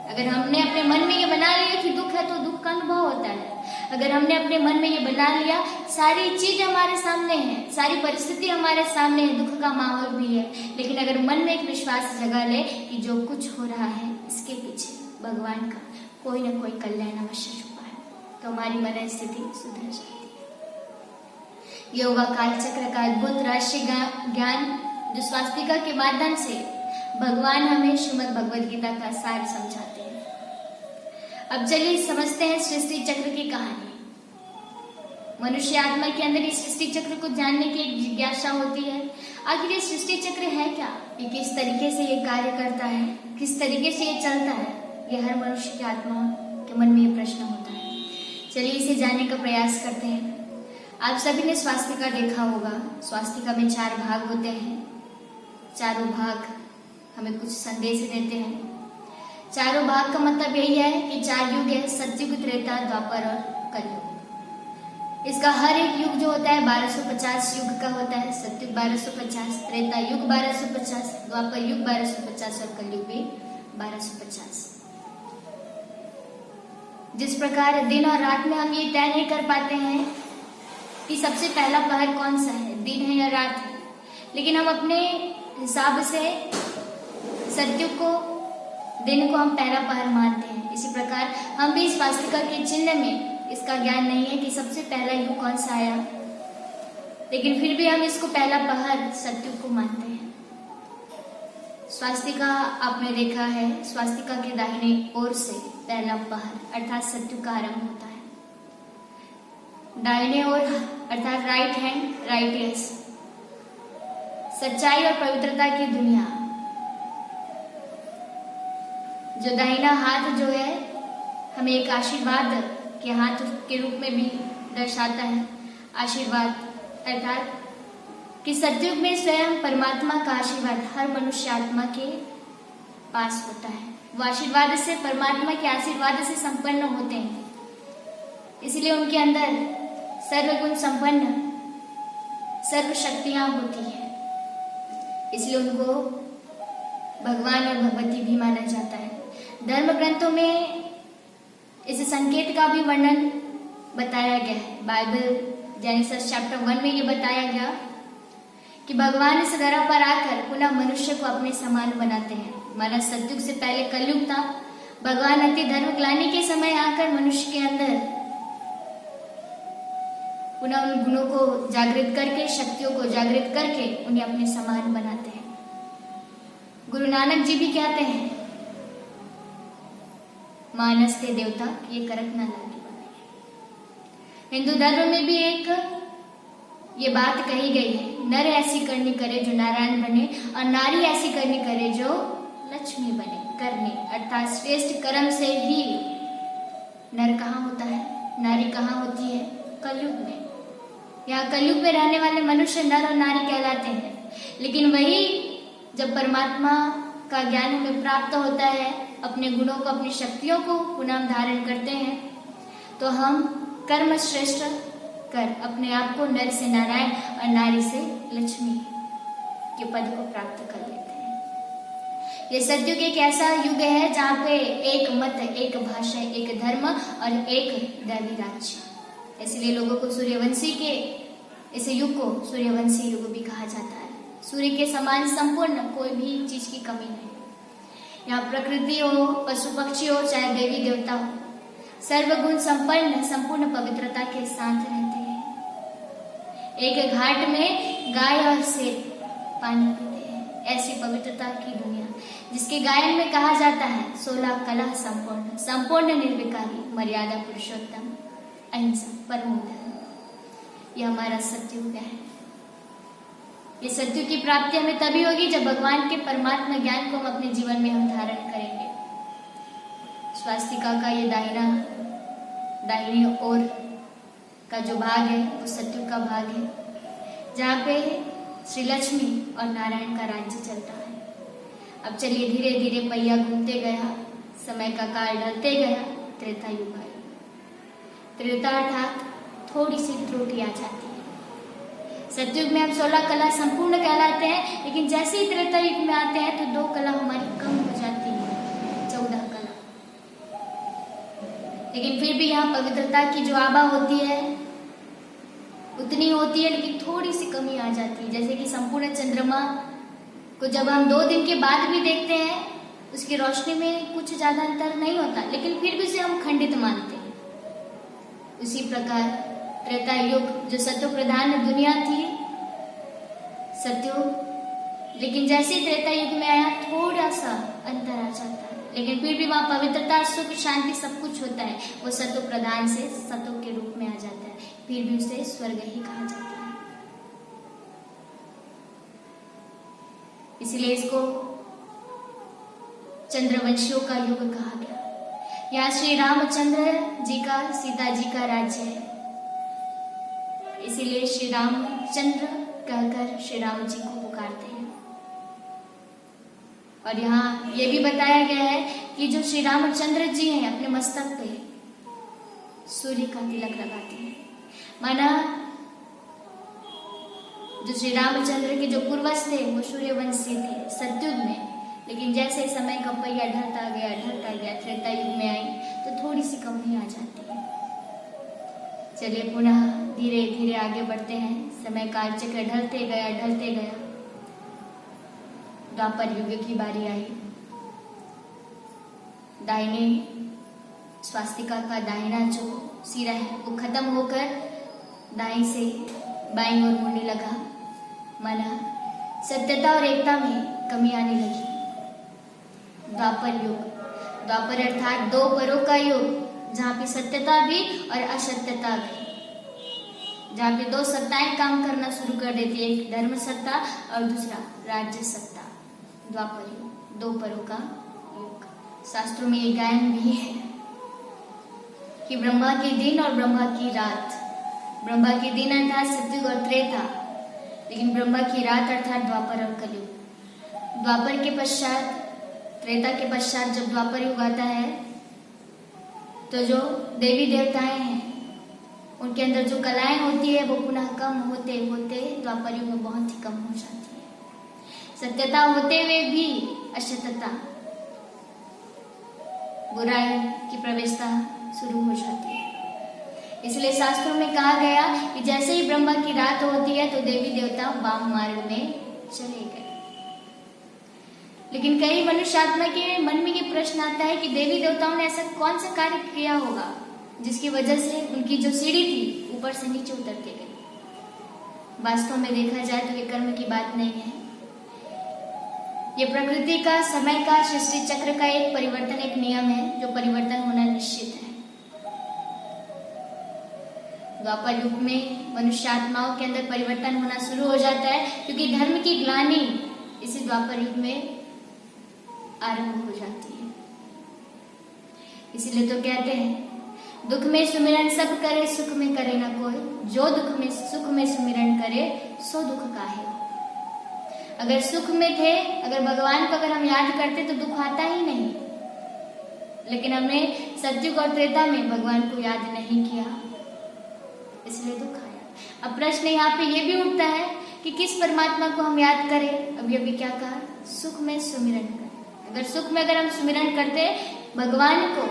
अगर हमने अपने मन में ये बना लिया कि दुख है तो दुख का अनुभव होता है। अगर हमने अपने मन में ये बना लिया सारी चीज हमारे सामने है, सारी परिस्थिति हमारे सामने है, दुख का माहौल भी है, लेकिन अगर मन में एक विश्वास जगा ले कि जो कुछ हो रहा है इसके पीछे भगवान का कोई ना कोई कल्याण अवश्य छुपा है, तो हमारी मन स्थिति सुधर जाती है। ये होगा कालचक्र का अद्भुत रहस्य ज्ञान जो स्वास्तिका के माध्यम से भगवान हमें श्रीमद् भगवद गीता का सार समझाते हैं। अब चलिए समझते हैं सृष्टि चक्र की कहानी। मनुष्य आत्मा के अंदर इस सृष्टि चक्र को जानने की एक जिज्ञासा होती है। आखिर ये सृष्टि चक्र है क्या, ये किस तरीके से ये कार्य करता है, किस तरीके से ये चलता है, ये हर मनुष्य की आत्मा के मन में ये प्रश्न होता है। चलिए इसे जानने का प्रयास करते हैं। आप सभी ने स्वास्तिका देखा होगा। स्वास्तिका में 4 भाग होते हैं। चारों भाग हमें कुछ संदेश देते हैं। चारों भाग का मतलब यही है कि 4 युग है, सतयुग, त्रेता, द्वापर और कलयुग। इसका हर एक युग जो होता है 1250 युग का होता है। सतयुग 1250, त्रेता युग 1250, द्वापर युग 1250 और कलयुग भी 1250। जिस प्रकार दिन और रात में हम ये तय नहीं कर पाते हैं कि सबसे पहला पहर कौन सा है, दिन है या रात है, लेकिन हम अपने हिसाब से सतयुग को, दिन को हम पहला पहर मानते हैं। इसी प्रकार हम भी स्वास्तिका के चिन्ह में इसका ज्ञान नहीं है कि सबसे पहला युग कौन सा आया, लेकिन फिर भी हम इसको पहला पहर सतयुग को मानते हैं। स्वास्तिका आपने देखा है, स्वास्तिका के दाहिने ओर से पहला पहर अर्थात सतयुग का आरंभ होता है। दाहिने ओर अर्थात राइट हैंड, राइटलेस, सच्चाई और पवित्रता की दुनिया। जो दाहिना हाथ जो है हमें एक आशीर्वाद के हाथ के रूप में भी दर्शाता है। आशीर्वाद अर्थात कि सतयुग में स्वयं परमात्मा का आशीर्वाद हर मनुष्य आत्मा के पास होता है। वो आशीर्वाद से, परमात्मा के आशीर्वाद से संपन्न होते हैं, इसलिए उनके अंदर सर्वगुण संपन्न सर्व शक्तियां होती है, इसलिए उनको भगवान और भगवती भी माना जाता है। धर्म ग्रंथों में इस संकेत का भी वर्णन बताया गया है। बाइबल जेनेसिस चैप्टर 1 में ये बताया गया कि भगवान इस धरा पर आकर पुनः मनुष्य को अपने समान बनाते हैं। माना सतयुग से पहले कलयुग था। भगवान अति धर्म ग्लानि के समय आकर मनुष्य के अंदर पुनः उन गुणों को जागृत करके, शक्तियों को जागृत करके उन्हें अपने समान बनाते हैं। गुरु नानक जी भी कहते हैं, मानस थे देवता ये करक ना लागी बनाए। हिंदू धर्म में भी एक ये बात कही गई है, नर ऐसी करनी करे जो नारायण बने और नारी ऐसी करनी करे जो लक्ष्मी बने। करने अर्थात श्रेष्ठ कर्म से ही नर कहाँ होता है, नारी कहाँ होती है? कलयुग में। यहाँ कलयुग में रहने वाले मनुष्य नर और नारी कहलाते हैं। लेकिन वही जब परमात्मा का ज्ञान हमें प्राप्त होता है, अपने गुणों को, अपनी शक्तियों को पुनः हम धारण करते हैं, तो हम कर्म श्रेष्ठ कर अपने आप को नर से नारायण और नारी से लक्ष्मी के पद को प्राप्त कर लेते हैं। ये सतयुग एक ऐसा युग है जहाँ पे एक मत, एक भाषा, एक धर्म और एक दैवी राज्य। इसलिए लोगों को सूर्यवंशी के इस युग को सूर्यवंशी युग भी कहा जाता है। सूर्य के समान संपूर्ण, कोई भी चीज की कमी नहीं। यहाँ प्रकृति हो, पशु पक्षी हो, चाहे देवी देवता हो, सर्वगुण संपन्न संपूर्ण पवित्रता के साथ रहते हैं। एक घाट में गाय और शेर पानी पीते हैं, ऐसी पवित्रता की दुनिया जिसके गायन में कहा जाता है 16 कला संपूर्ण, संपूर्ण निर्विकारी, मर्यादा पुरुषोत्तम, अहिंसा परमो धर्म। यह हमारा सतयुग है। ये सतयुग की प्राप्ति हमें तभी होगी जब भगवान के परमात्मा ज्ञान को हम अपने जीवन में हम धारण करेंगे। स्वास्तिका का ये दाहिनी ओर का जो भाग है वो सतयुग का भाग है, जहाँ पे श्री लक्ष्मी और नारायण का राज्य चलता है। अब चलिए धीरे धीरे पहिया घूमते गया, समय का काल ढलते गया, त्रेता युग आया। त्रेता अर्थात थोड़ी सी त्रुटि आ जाती है। सतयुग में हम 16 कला संपूर्ण कहलाते हैं, लेकिन जैसे ही त्रेता युग में आते हैं तो 2 कला हमारी कम हो जाती है, 14 कला। लेकिन फिर भी यहाँ पवित्रता की जो आभा होती है उतनी होती है, लेकिन थोड़ी सी कमी आ जाती है। जैसे कि संपूर्ण चंद्रमा को जब हम 2 दिन के बाद भी देखते हैं, उसकी रोशनी में कुछ ज्यादा अंतर नहीं होता, लेकिन फिर भी उसे हम खंडित मानते हैं। उसी प्रकार त्रेता युग जो सत्य प्रधान दुनिया थी, सत्युग, लेकिन जैसे ही त्रेता युग में आया थोड़ा सा अंतर आ जाता है, लेकिन फिर भी वहां पवित्रता, सुख, शांति सब कुछ होता है। वो सत्व प्रधान से सत्व के रूप में आ जाता है, फिर भी उसे स्वर्ग ही कहा जाता है। इसलिए इसको चंद्रवंशियों का युग कहा गया। यहाँ श्री रामचंद्र जी का, सीता जी का राज्य है, इसीलिए श्री रामचंद्र कहकर श्री राम जी को पुकारते हैं। और यहाँ ये भी बताया गया है कि जो श्री रामचंद्र जी हैं अपने मस्तक पे सूर्य का तिलक लगाते हैं। माना जो श्री रामचंद्र के जो पूर्वज थे वो सूर्यवंशी थे सतयुग में, लेकिन जैसे समय का पहिया ढलता गया त्रेता युग में आई तो थोड़ी सी कमी आ जाती है। चलिए पुनः धीरे धीरे आगे बढ़ते हैं। समय काल चक्र ढलते गया। द्वापर युग की बारी आई। दाहिने स्वास्तिका का दाहिना जो सिरा है वो खत्म होकर दाएं से बाईं ओर मुड़ने लगा। माना सत्यता और एकता में कमी आने लगी। द्वापर युग, द्वापर अर्थात 2 परों का युग, जहाँ पे सत्यता भी और असत्यता भी, जहाँ पे 2 सत्ताएं काम करना शुरू कर देती है, एक धर्म सत्ता और दूसरा राज्य सत्ता। द्वापर युग 2 परों का युग। शास्त्रों में ये गायन भी है कि ब्रह्मा के दिन और ब्रह्मा की रात। ब्रह्मा के दिन अर्थात सतयुग और त्रेता, लेकिन ब्रह्मा की रात अर्थात द्वापर और कलयुग। द्वापर के पश्चात, त्रेता के पश्चात जब द्वापर युग आता है तो जो देवी देवताएं हैं उनके अंदर जो कलाएं होती है वो पुनः कम होते होते द्वापर युग में बहुत ही कम हो जाती है। सत्यता होते हुए भी असत्यता, बुराई की प्रवेशता शुरू हो जाती है। इसलिए शास्त्रों में कहा गया कि जैसे ही ब्रह्मा की रात होती है तो देवी देवता वाम मार्ग में चले गए। लेकिन कई मनुष्य आत्मा के मन में ये प्रश्न आता है कि देवी देवताओं ने ऐसा कौन सा कार्य किया होगा जिसकी वजह से उनकी जो सीढ़ी थी ऊपर से नीचे उतरती गई। वास्तव में देखा जाए तो ये कर्म की बात नहीं है, ये प्रकृति का, समय का, सृष्टि चक्र का एक परिवर्तन, एक नियम है जो परिवर्तन होना निश्चित है। द्वापर युग में मनुष्य आत्माओं के अंदर परिवर्तन होना शुरू हो जाता है क्योंकि धर्म की ग्लानि इसी द्वापर युग में आरंभ हो जाती है। इसीलिए तो कहते हैं दुख में सुमिरन सब करे, सुख में करे ना कोई, जो दुख में सुख में सुमिरन करे सो दुख का है। अगर सुख में थे, अगर भगवान को अगर हम याद करते तो दुख आता ही नहीं, लेकिन हमने सतयुग और त्रेता में भगवान को याद नहीं किया, इसलिए दुख आया। अब प्रश्न यहाँ पे ये भी उठता है कि किस परमात्मा को हम याद करें। अभी अभी क्या कहा, सुख में सुमिरन करें। अगर सुख में अगर हम सुमिरन करते भगवान को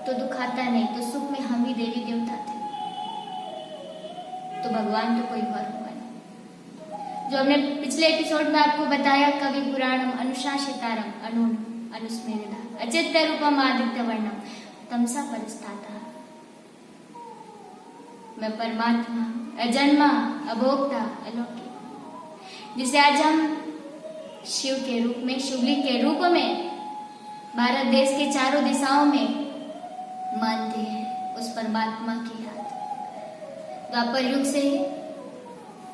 तो दुख आता नहीं, तो सुख में हम ही देवी देवता थे, तो भगवान तो कोई और हुआ नहीं। जो हमने पिछले एपिसोड में आपको बताया, कवि पुराणम अनुशासितारम अनूनम अनुस्मेरिता अचित्य रूपम आदित्य वर्णम तमसा परिस्ताता। मैं परमात्मा, अजन्मा, अभोक्ता, अलौकिक, जिसे आज हम शिव के रूप में, शिवलिंग के रूप में भारत देश के चारों दिशाओं में मानते हैं, उस परमात्मा की याद। द्वापर युग से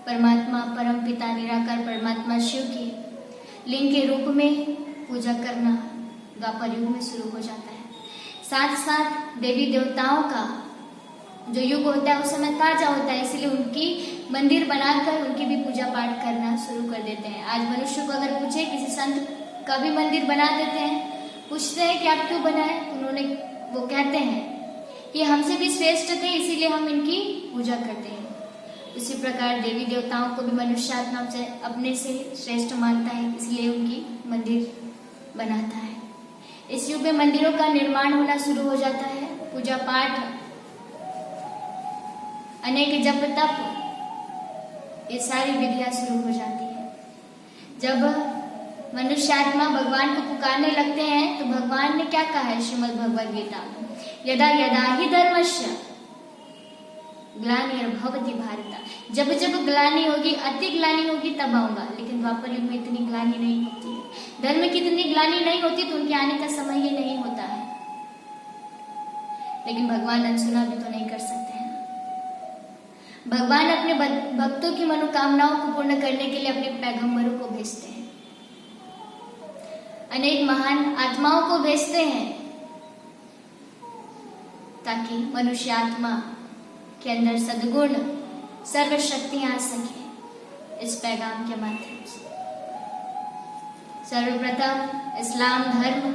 परमात्मा, परम पिता, निराकार परमात्मा शिव की लिंग के रूप में पूजा करना द्वापर युग में शुरू हो जाता है। साथ साथ देवी देवताओं का जो युग होता है उस समय ताजा होता है, इसलिए उनकी मंदिर बनाकर उनकी भी पूजा पाठ करना शुरू कर देते हैं। आज मनुष्य को अगर पूछे, किसी संत का भी मंदिर बना देते हैं, पूछते हैं कि आप क्यों बनाए, उन्होंने वो कहते हैं ये हमसे भी श्रेष्ठ थे इसीलिए हम इनकी पूजा करते हैं। उसी प्रकार देवी देवताओं को भी मनुष्य आत्मा से अपने से श्रेष्ठ मानता है, इसलिए उनकी मंदिर बनाता है। इस युग में मंदिरों का निर्माण होना शुरू हो जाता है, पूजा पाठ, अनेक जप तप, ये सारी विधियां शुरू हो जाती है। जब मनुष्य आत्मा भगवान को पुकारने लगते हैं तो भगवान ने क्या कहा है श्रीमद् भगवद गीता में, यदा यदा ही धर्मस्य ग्लानिर्भवति भारत। जब जब ग्लानि होगी, अति ग्लानि होगी तब आऊंगा, लेकिन द्वापर युग में इतनी ग्लानि नहीं होती है। धर्म की इतनी ग्लानि नहीं होती तो उनके आने का समय ही नहीं होता है, लेकिन भगवान अनसुना भी तो नहीं कर सकते हैं। भगवान अपने भक्तों की मनोकामनाओं को पूर्ण करने के लिए अपने पैगंबरों को भेजते हैं, अनेक महान आत्माओं को भेजते हैं, ताकि मनुष्य आत्मा के अंदर सद्गुण, सर्वशक्तियां आ सके इस पैगाम के माध्यम से। सर्वप्रथम इस्लाम धर्म,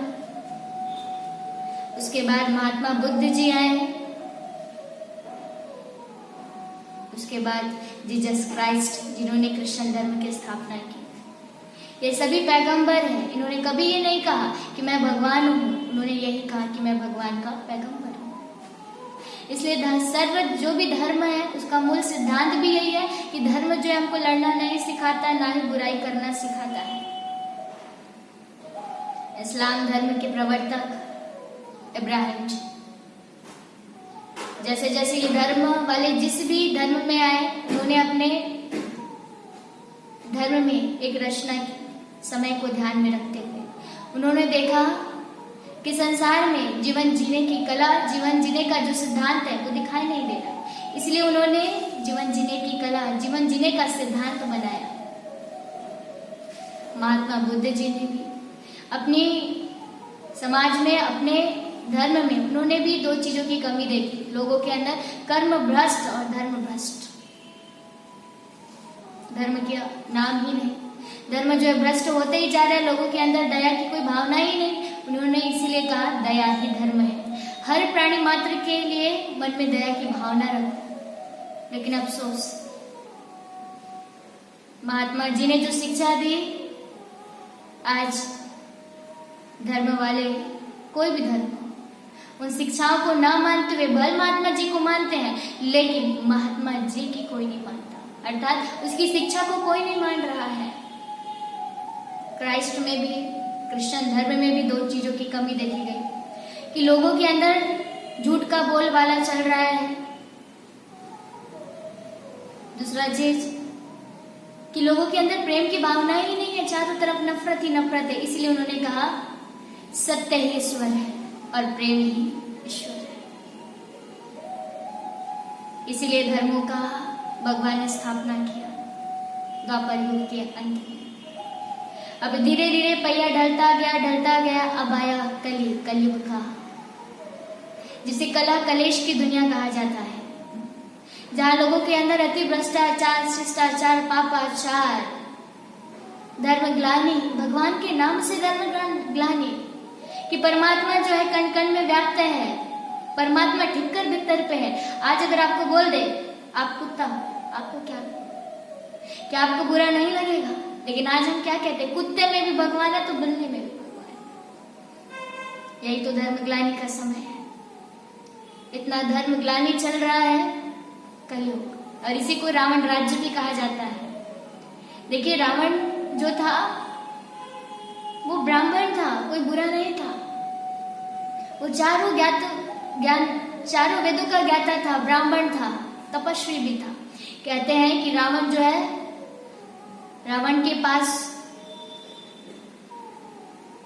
उसके बाद महात्मा बुद्ध जी आए, उसके बाद जीसस क्राइस्ट जिन्होंने क्रिश्चियन धर्म की स्थापना की। ये सभी पैगंबर हैं। इन्होंने कभी ये नहीं कहा कि मैं भगवान हूँ, उन्होंने यही कहा कि मैं भगवान का पैगंबर हूँ। इसलिए सर्व जो भी धर्म है उसका मूल सिद्धांत भी यही है कि धर्म जो है हमको लड़ना नहीं सिखाता, ना ही बुराई करना सिखाता है। इस्लाम धर्म के प्रवर्तक इब्राहिम जी, जैसे जैसे ये धर्म वाले जिस भी धर्म में आए, उन्होंने अपने धर्म में एक रचना की, समय को ध्यान में रखते हुए उन्होंने देखा कि संसार में जीवन जीने की कला, जीवन जीने का जो सिद्धांत है वो दिखाई नहीं दे रहा, इसलिए उन्होंने जीवन जीने की कला, जीवन जीने का सिद्धांत बनाया। महात्मा बुद्ध जी ने भी अपनी समाज में, अपने धर्म में उन्होंने भी दो चीजों की कमी देखी लोगों के अंदर, कर्म भ्रष्ट और धर्म भ्रष्ट। धर्म का नाम ही नहीं, धर्म जो है भ्रष्ट होते ही जा रहा है, लोगों के अंदर दया की कोई भावना ही नहीं। उन्होंने इसीलिए कहा दया ही धर्म है, हर प्राणी मात्र के लिए मन में दया की भावना रखो। लेकिन अफसोस, महात्मा जी ने जो शिक्षा दी, आज धर्म वाले, कोई भी धर्म, उन शिक्षाओं को ना मानते हुए भले महात्मा जी को मानते हैं, लेकिन महात्मा जी की कोई नहीं मानता, अर्थात उसकी शिक्षा को कोई नहीं मान रहा है। क्राइस्ट में भी, क्रिश्चियन धर्म में भी 2 चीजों की कमी देखी गई कि लोगों के अंदर झूठ का बोलबाला चल रहा है। दूसरा चीज कि लोगों के अंदर प्रेम की भावना ही नहीं है, चारों तरफ नफरत ही नफरत है। इसलिए उन्होंने कहा सत्य ही ईश्वर है और प्रेम ही ईश्वर है। इसीलिए धर्मों का भगवान ने स्थापना किया द्वापर युग के अंत में। अब धीरे धीरे पहिया ढलता गया, अब आया कलयुग का, जिसे कलह कलेश की दुनिया कहा जाता है, जहां लोगों के अंदर अति भ्रष्टाचार, शिष्टाचार, पापाचार, धर्मग्लानि, भगवान के नाम से धर्मग्लानि, कि परमात्मा जो है कण कण में व्याप्त है, परमात्मा ठिक्कर बिस्तर पे है। आज अगर आपको बोल दे आप कुत्ता, आपको क्या आपको बुरा नहीं लगेगा? लेकिन आज हम क्या कहते हैं, कुत्ते में भी भगवान है तो बिल्ली में भी भगवान है। यही तो धर्मग्लानि का समय है। इतना धर्मग्लानि चल रहा है, कलयुग, और इसी को रावण राज्य भी कहा जाता है। देखिए रावण जो था वो ब्राह्मण था, कोई बुरा नहीं था। वो चारों वेदों का ज्ञाता था, ब्राह्मण था, तपस्वी भी था। कहते हैं कि रावण जो है, रावण के पास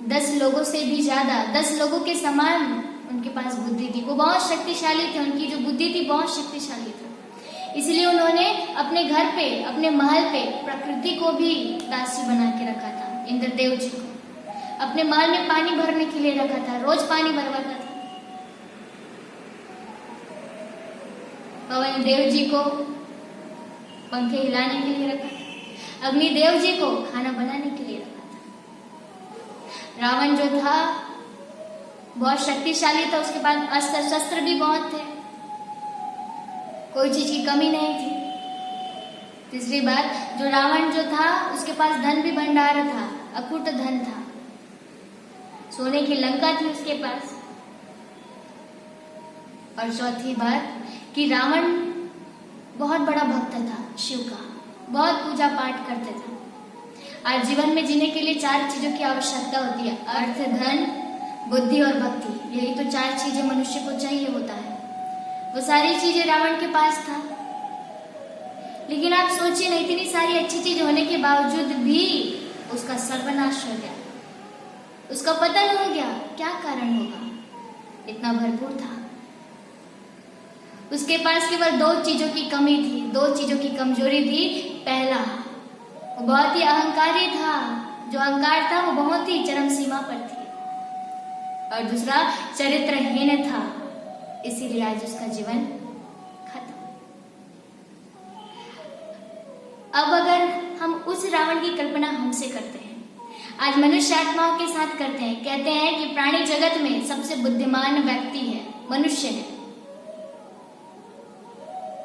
10 लोगों से भी ज्यादा, 10 लोगों के समान उनके पास बुद्धि थी। वो बहुत शक्तिशाली थे, उनकी जो बुद्धि थी बहुत शक्तिशाली थी। इसलिए उन्होंने अपने घर पे, अपने महल पे प्रकृति को भी दासी बना के रखा था। इंद्रदेव जी को अपने महल में पानी भरने के लिए रखा था, रोज पानी भरवाता था। पवन देव जी को पंखे हिलाने के लिए रखा था, अग्निदेव जी को खाना बनाने के लिए रखा था। रावण जो था बहुत शक्तिशाली था, उसके पास अस्त्र शस्त्र भी बहुत थे, कोई चीज की कमी नहीं थी। तीसरी बात, जो रावण जो था उसके पास धन भी भंडार था, अकूट धन था, सोने की लंका थी उसके पास। और चौथी बात कि रावण बहुत बड़ा भक्त था शिव का, बहुत पूजा पाठ करते था। आज जीवन में जीने के लिए 4 चीजों की आवश्यकता होती है, अर्थ, धन, बुद्धि और भक्ति। यही तो 4 चीजें मनुष्य को चाहिए होता है। वो सारी चीजें रावण के पास था, लेकिन आप सोचिए ना, इतनी सारी अच्छी चीज होने के बावजूद भी उसका सर्वनाश हो गया, उसका पतन हो गया। क्या कारण होगा? इतना भरपूर था। उसके पास केवल 2 चीजों की कमी थी, 2 चीजों की कमजोरी थी। पहला, वो बहुत ही अहंकारी था, जो अहंकार था वो बहुत ही चरम सीमा पर थी। और दूसरा, चरित्रहीन था, इसीलिए आज उसका जीवन खत्म। अब अगर हम उस रावण की कल्पना हमसे करते हैं, आज मनुष्य आत्माओं के साथ करते हैं, कहते हैं कि प्राणी जगत में सबसे बुद्धिमान व्यक्ति है, मनुष्य है,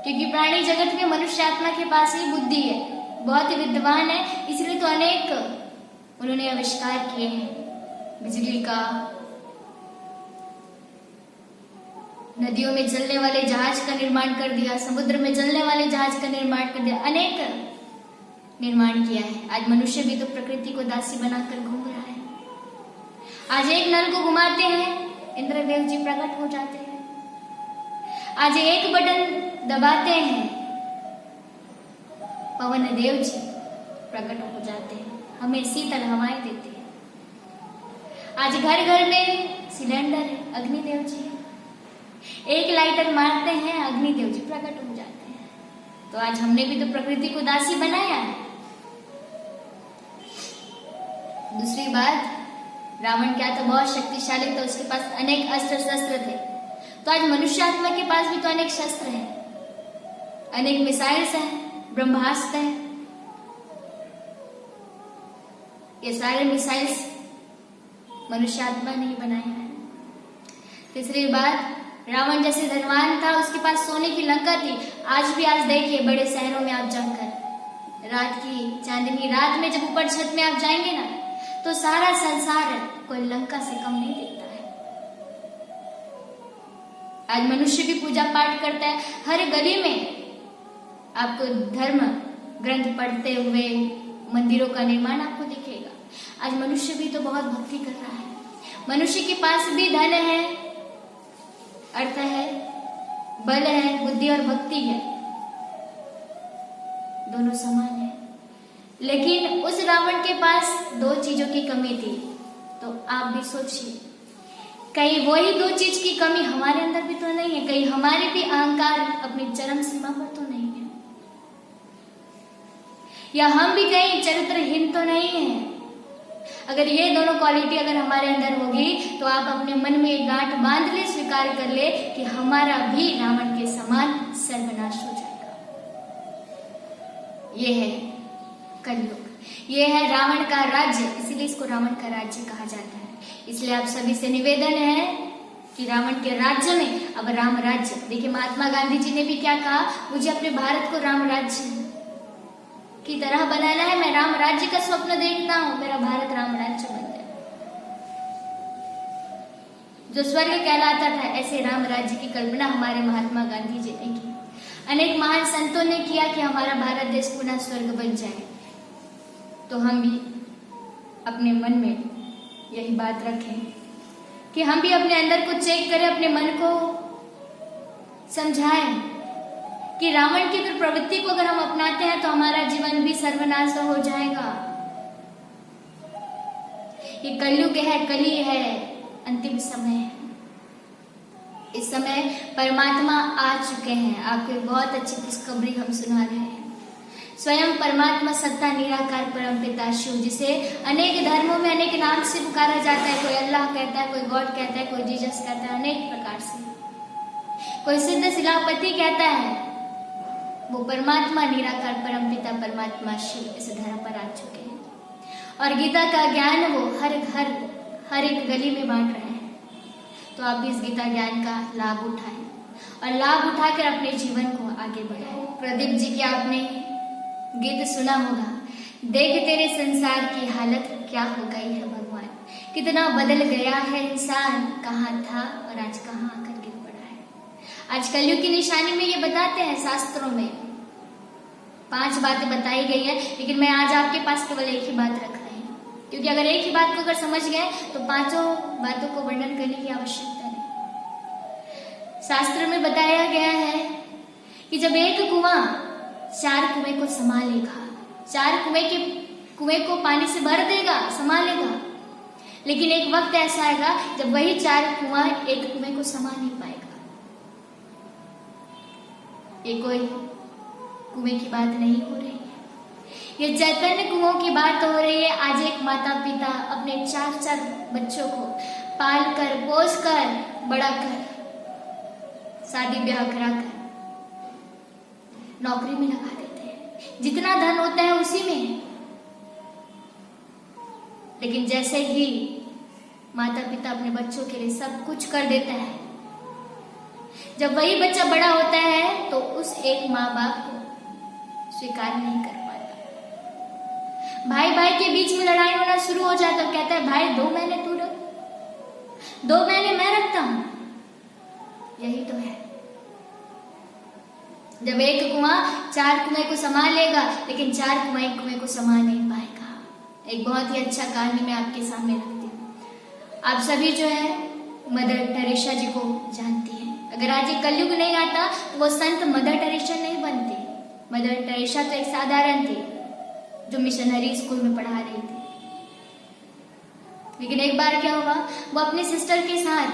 क्योंकि प्राणी जगत में मनुष्य आत्मा के पास ही बुद्धि है, बहुत ही विद्वान है। इसलिए तो अनेक उन्होंने आविष्कार किए हैं, बिजली का, नदियों में चलने वाले जहाज का निर्माण कर दिया, समुद्र में चलने वाले जहाज का निर्माण कर दिया, अनेक निर्माण किया है। आज मनुष्य भी तो प्रकृति को दासी बनाकर घूम रहा है। आज एक नल को घुमाते हैं, इंद्रदेव जी प्रकट हो जाते हैं। आज एक बटन दबाते हैं, पवन देव जी प्रकट हो जाते हैं, हमें शीतल हवाएं देते हैं। आज घर घर में सिलेंडर है, अग्निदेव जी है, एक लाइटर मारते हैं, अग्निदेव जी प्रकट हो जाते हैं। तो आज हमने भी तो प्रकृति को दासी बनाया है। दूसरी बात, रावण क्या था? बहुत शक्तिशाली था, उसके पास अनेक अस्त्र शस्त्र थे। तो आज मनुष्य आत्मा के पास भी तो अनेक शस्त्र हैं, अनेक मिसाइल्स हैं, ब्रह्मास्त्र हैं। ये सारे मिसाइल्स मनुष्य आत्मा ने ही बनाए हैं। तीसरी बात, रावण जैसे धनवान था, उसके पास सोने की लंका थी। आज देखिए बड़े शहरों में आप जाकर, रात की चांदनी रात में जब ऊपर छत में आप जाएंगे ना, तो सारा संसार कोई लंका से कम नहीं दिखता है। आज मनुष्य भी पूजा पाठ करता है, हर गली में आपको धर्म ग्रंथ पढ़ते हुए मंदिरों का निर्माण आपको दिखेगा। आज मनुष्य भी तो बहुत भक्ति कर रहा है, मनुष्य के पास भी धन है, अर्थ है, बल है, बुद्धि और भक्ति है, दोनों समान है। लेकिन उस रावण के पास दो चीजों की कमी थी। तो आप भी सोचिए, कहीं वही दो चीज की कमी हमारे अंदर भी तो नहीं है? कहीं हमारे भी अहंकार अपनी चरम सीमा पर तो नहीं है? या हम भी कहीं चरित्रहीन तो नहीं है? अगर ये दोनों क्वालिटी अगर हमारे अंदर होगी तो आप अपने मन में एक गांठ बांध ले, स्वीकार कर ले कि हमारा भी रावण के समान सर्वनाश हो जाएगा। ये है कलयुग, ये है रावण का राज्य, इसीलिए इसको रावण का राज्य कहा जाता है। इसलिए आप सभी से निवेदन है कि रावण के राज्य में अब राम राज्य। देखिए महात्मा गांधी जी ने भी क्या कहा, मुझे अपने भारत को राम राज्य की तरह बनाना है, मैं राम राज्य का स्वप्न देखता हूं, मेरा भारत राम राज्य बन जाए। जो स्वर्ग कहलाता था, ऐसे राम राज्य की कल्पना हमारे महात्मा गांधी जी ने की। अनेक महान संतों ने किया कि हमारा भारत देश पुनः स्वर्ग बन जाए। तो हम भी अपने मन में यही बात रखें कि हम भी अपने अंदर को चेक करें, अपने मन को समझाएं कि रावण की प्रवृत्ति को अगर हम अपनाते हैं तो हमारा जीवन भी सर्वनाश हो जाएगा। ये कलयुग है, कली है, अंतिम समय है। इस समय परमात्मा आ चुके हैं। आपको एक बहुत अच्छी खुशखबरी हम सुना रहे हैं। स्वयं परमात्मा सत्ता निराकार परम पिता शिव, जिसे अनेक धर्मों में अनेक नाम से पुकारा जाता है। कोई अल्लाह कहता है, कोई गॉड कहता है, कोई जीसस कहता है, अनेक प्रकार से। कोई सिद्ध शिलापति कहता है। वो परमात्मा निराकार परम पिता परमात्मा शिव इस धरा पर आ चुके हैं और गीता का ज्ञान वो हर घर हर एक गली में बांट रहे हैं। तो आप भी इस गीता ज्ञान का लाभ उठाएं और लाभ उठाकर अपने जीवन को आगे बढ़ाएं। प्रदीप जी की आपने गीत सुना होगा, देख तेरे संसार की हालत क्या हो गई है भगवान, कितना बदल गया है इंसान, कहाँ था और आज कहाँ आकर गिर पड़ा है। आज कलयुग की निशानी में ये बताते हैं शास्त्रों में 5 बातें बताई गई है, लेकिन मैं आज आपके पास केवल एक ही बात रख रही हूँ, क्योंकि अगर एक ही बात को अगर समझ गए तो 5 बातों को वर्णन करने की आवश्यकता नहीं। शास्त्र में बताया गया है कि जब एक कुआं 4 कुएं को संभालेगा, 4 कुएं को पानी से भर देगा, संभालेगा, लेकिन एक वक्त ऐसा आएगा जब वही 4 कुआं एक कुएं को संभाल नहीं पाएगा। ये कोई कुएं की बात नहीं हो रही है, ये चैतन्य कुओं की बात हो रही है। आज एक माता पिता अपने 4 बच्चों को पाल कर, पोस कर, बड़ा कर, शादी ब्याह कराकर नौकरी में लगा देते हैं। जितना धन होता है उसी में, लेकिन जैसे ही माता पिता अपने बच्चों के लिए सब कुछ कर देता है, जब वही बच्चा बड़ा होता है तो उस एक माँ बाप को स्वीकार नहीं कर पाता। भाई भाई के बीच में लड़ाई होना शुरू हो जाता है, कहता है भाई 2 महीने तू रख, 2 महीने मैं रखता हूं। यही तो है, जब एक कुआं 4 कुएं को संभाल लेगा, लेकिन 4 कुएं को संभाल नहीं पाएगा। एक बहुत ही अच्छा कहानी मैं आपके सामने रखती हूँ। आप सभी जो है मदर टेरेसा जी को जानती हैं। अगर आज ये कलयुग नहीं आता तो वो संत मदर टेरेसा नहीं बनती। मदर टेरेसा तो एक साधारण थी जो मिशनरी स्कूल में पढ़ा रही थी, लेकिन एक बार क्या हुआ, वो अपनी सिस्टर के साथ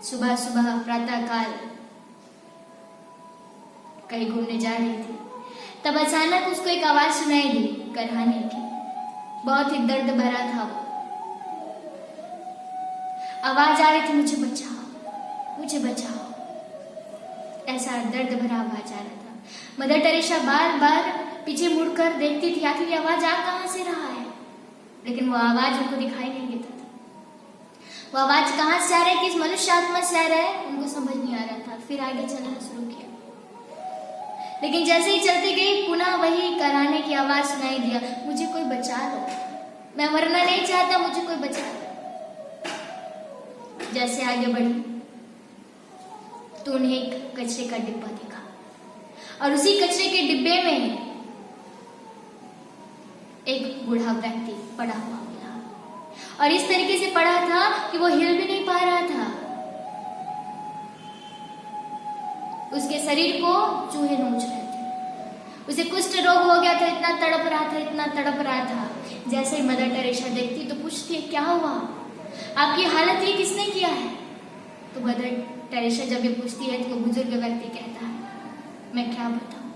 सुबह सुबह प्रातः काल कहीं घूमने जा रही थी। तब अचानक उसको एक आवाज सुनाई दी करहाने की। बहुत ही दर्द भरा था वो आवाज आ रही थी, मुझे बचाओ, मुझे बचाओ, ऐसा दर्द भरा आवाज आ रहा था। मदर टेरेसा बार बार पीछे मुड़कर देखती थी आखिर ये आवाज आ कहां से रहा है, लेकिन वो आवाज उनको दिखाई नहीं देता था। वो आवाज कहां से आ रहा है, किस मनुष्य आत्मा से आ रहा है, उनको समझ नहीं आ रहा था। फिर आगे चलना शुरू किया, लेकिन जैसे ही चलती गई पुनः वही कराने की आवाज सुनाई दिया, मुझे कोई बचा लो, मैं मरना नहीं चाहता, मुझे कोई बचा लो। जैसे आगे बढ़ी तो उन्हें एक कचरे का डिब्बा दिखा और उसी कचरे के डिब्बे में एक बूढ़ा व्यक्ति पड़ा हुआ मिला, और इस तरीके से पड़ा था कि वो हिल भी नहीं पा रहा था। उसके शरीर को चूहे नोच रहे थे, उसे कुष्ठ रोग हो गया था, इतना तड़प रहा था, इतना तड़प रहा था। जैसे ही मदर टेरेसा देखती तो पूछती, क्या हुआ, आपकी हालत ये किसने किया है? तो मदर टेरेसा जब ये पूछती है तो वो बुजुर्ग व्यक्ति कहता है, मैं क्या बताऊं,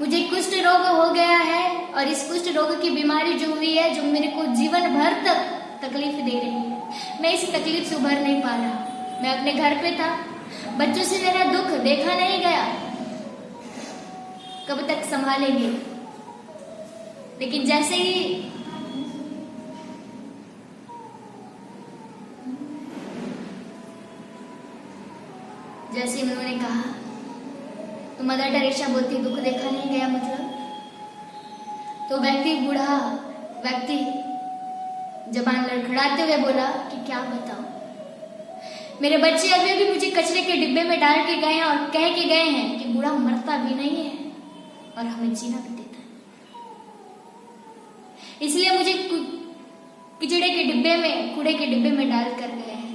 मुझे कुष्ठ रोग हो गया है, और इस कुष्ठ रोग की बीमारी जो हुई है, जो मेरे को जीवन भर तक तकलीफ दे रही है, मैं इस तकलीफ से उभर नहीं पा रहा। मैं अपने घर पे था, बच्चों से मेरा दुख देखा नहीं गया, कब तक संभालेंगे। लेकिन जैसे ही उन्होंने कहा तो मदर टेरेसा बोलती, दुख देखा नहीं गया मतलब? तो बूढ़ा व्यक्ति जबान लड़खड़ाते हुए बोला कि क्या बताऊं, मेरे बच्चे अभी भी मुझे कचरे के डिब्बे में डाल के गए हैं और कह के गए हैं कि बूढ़ा मरता भी नहीं है और हमें जीना भी देता है, इसलिए मुझे कचड़े के डिब्बे में, कूड़े के डिब्बे में डाल कर गए हैं।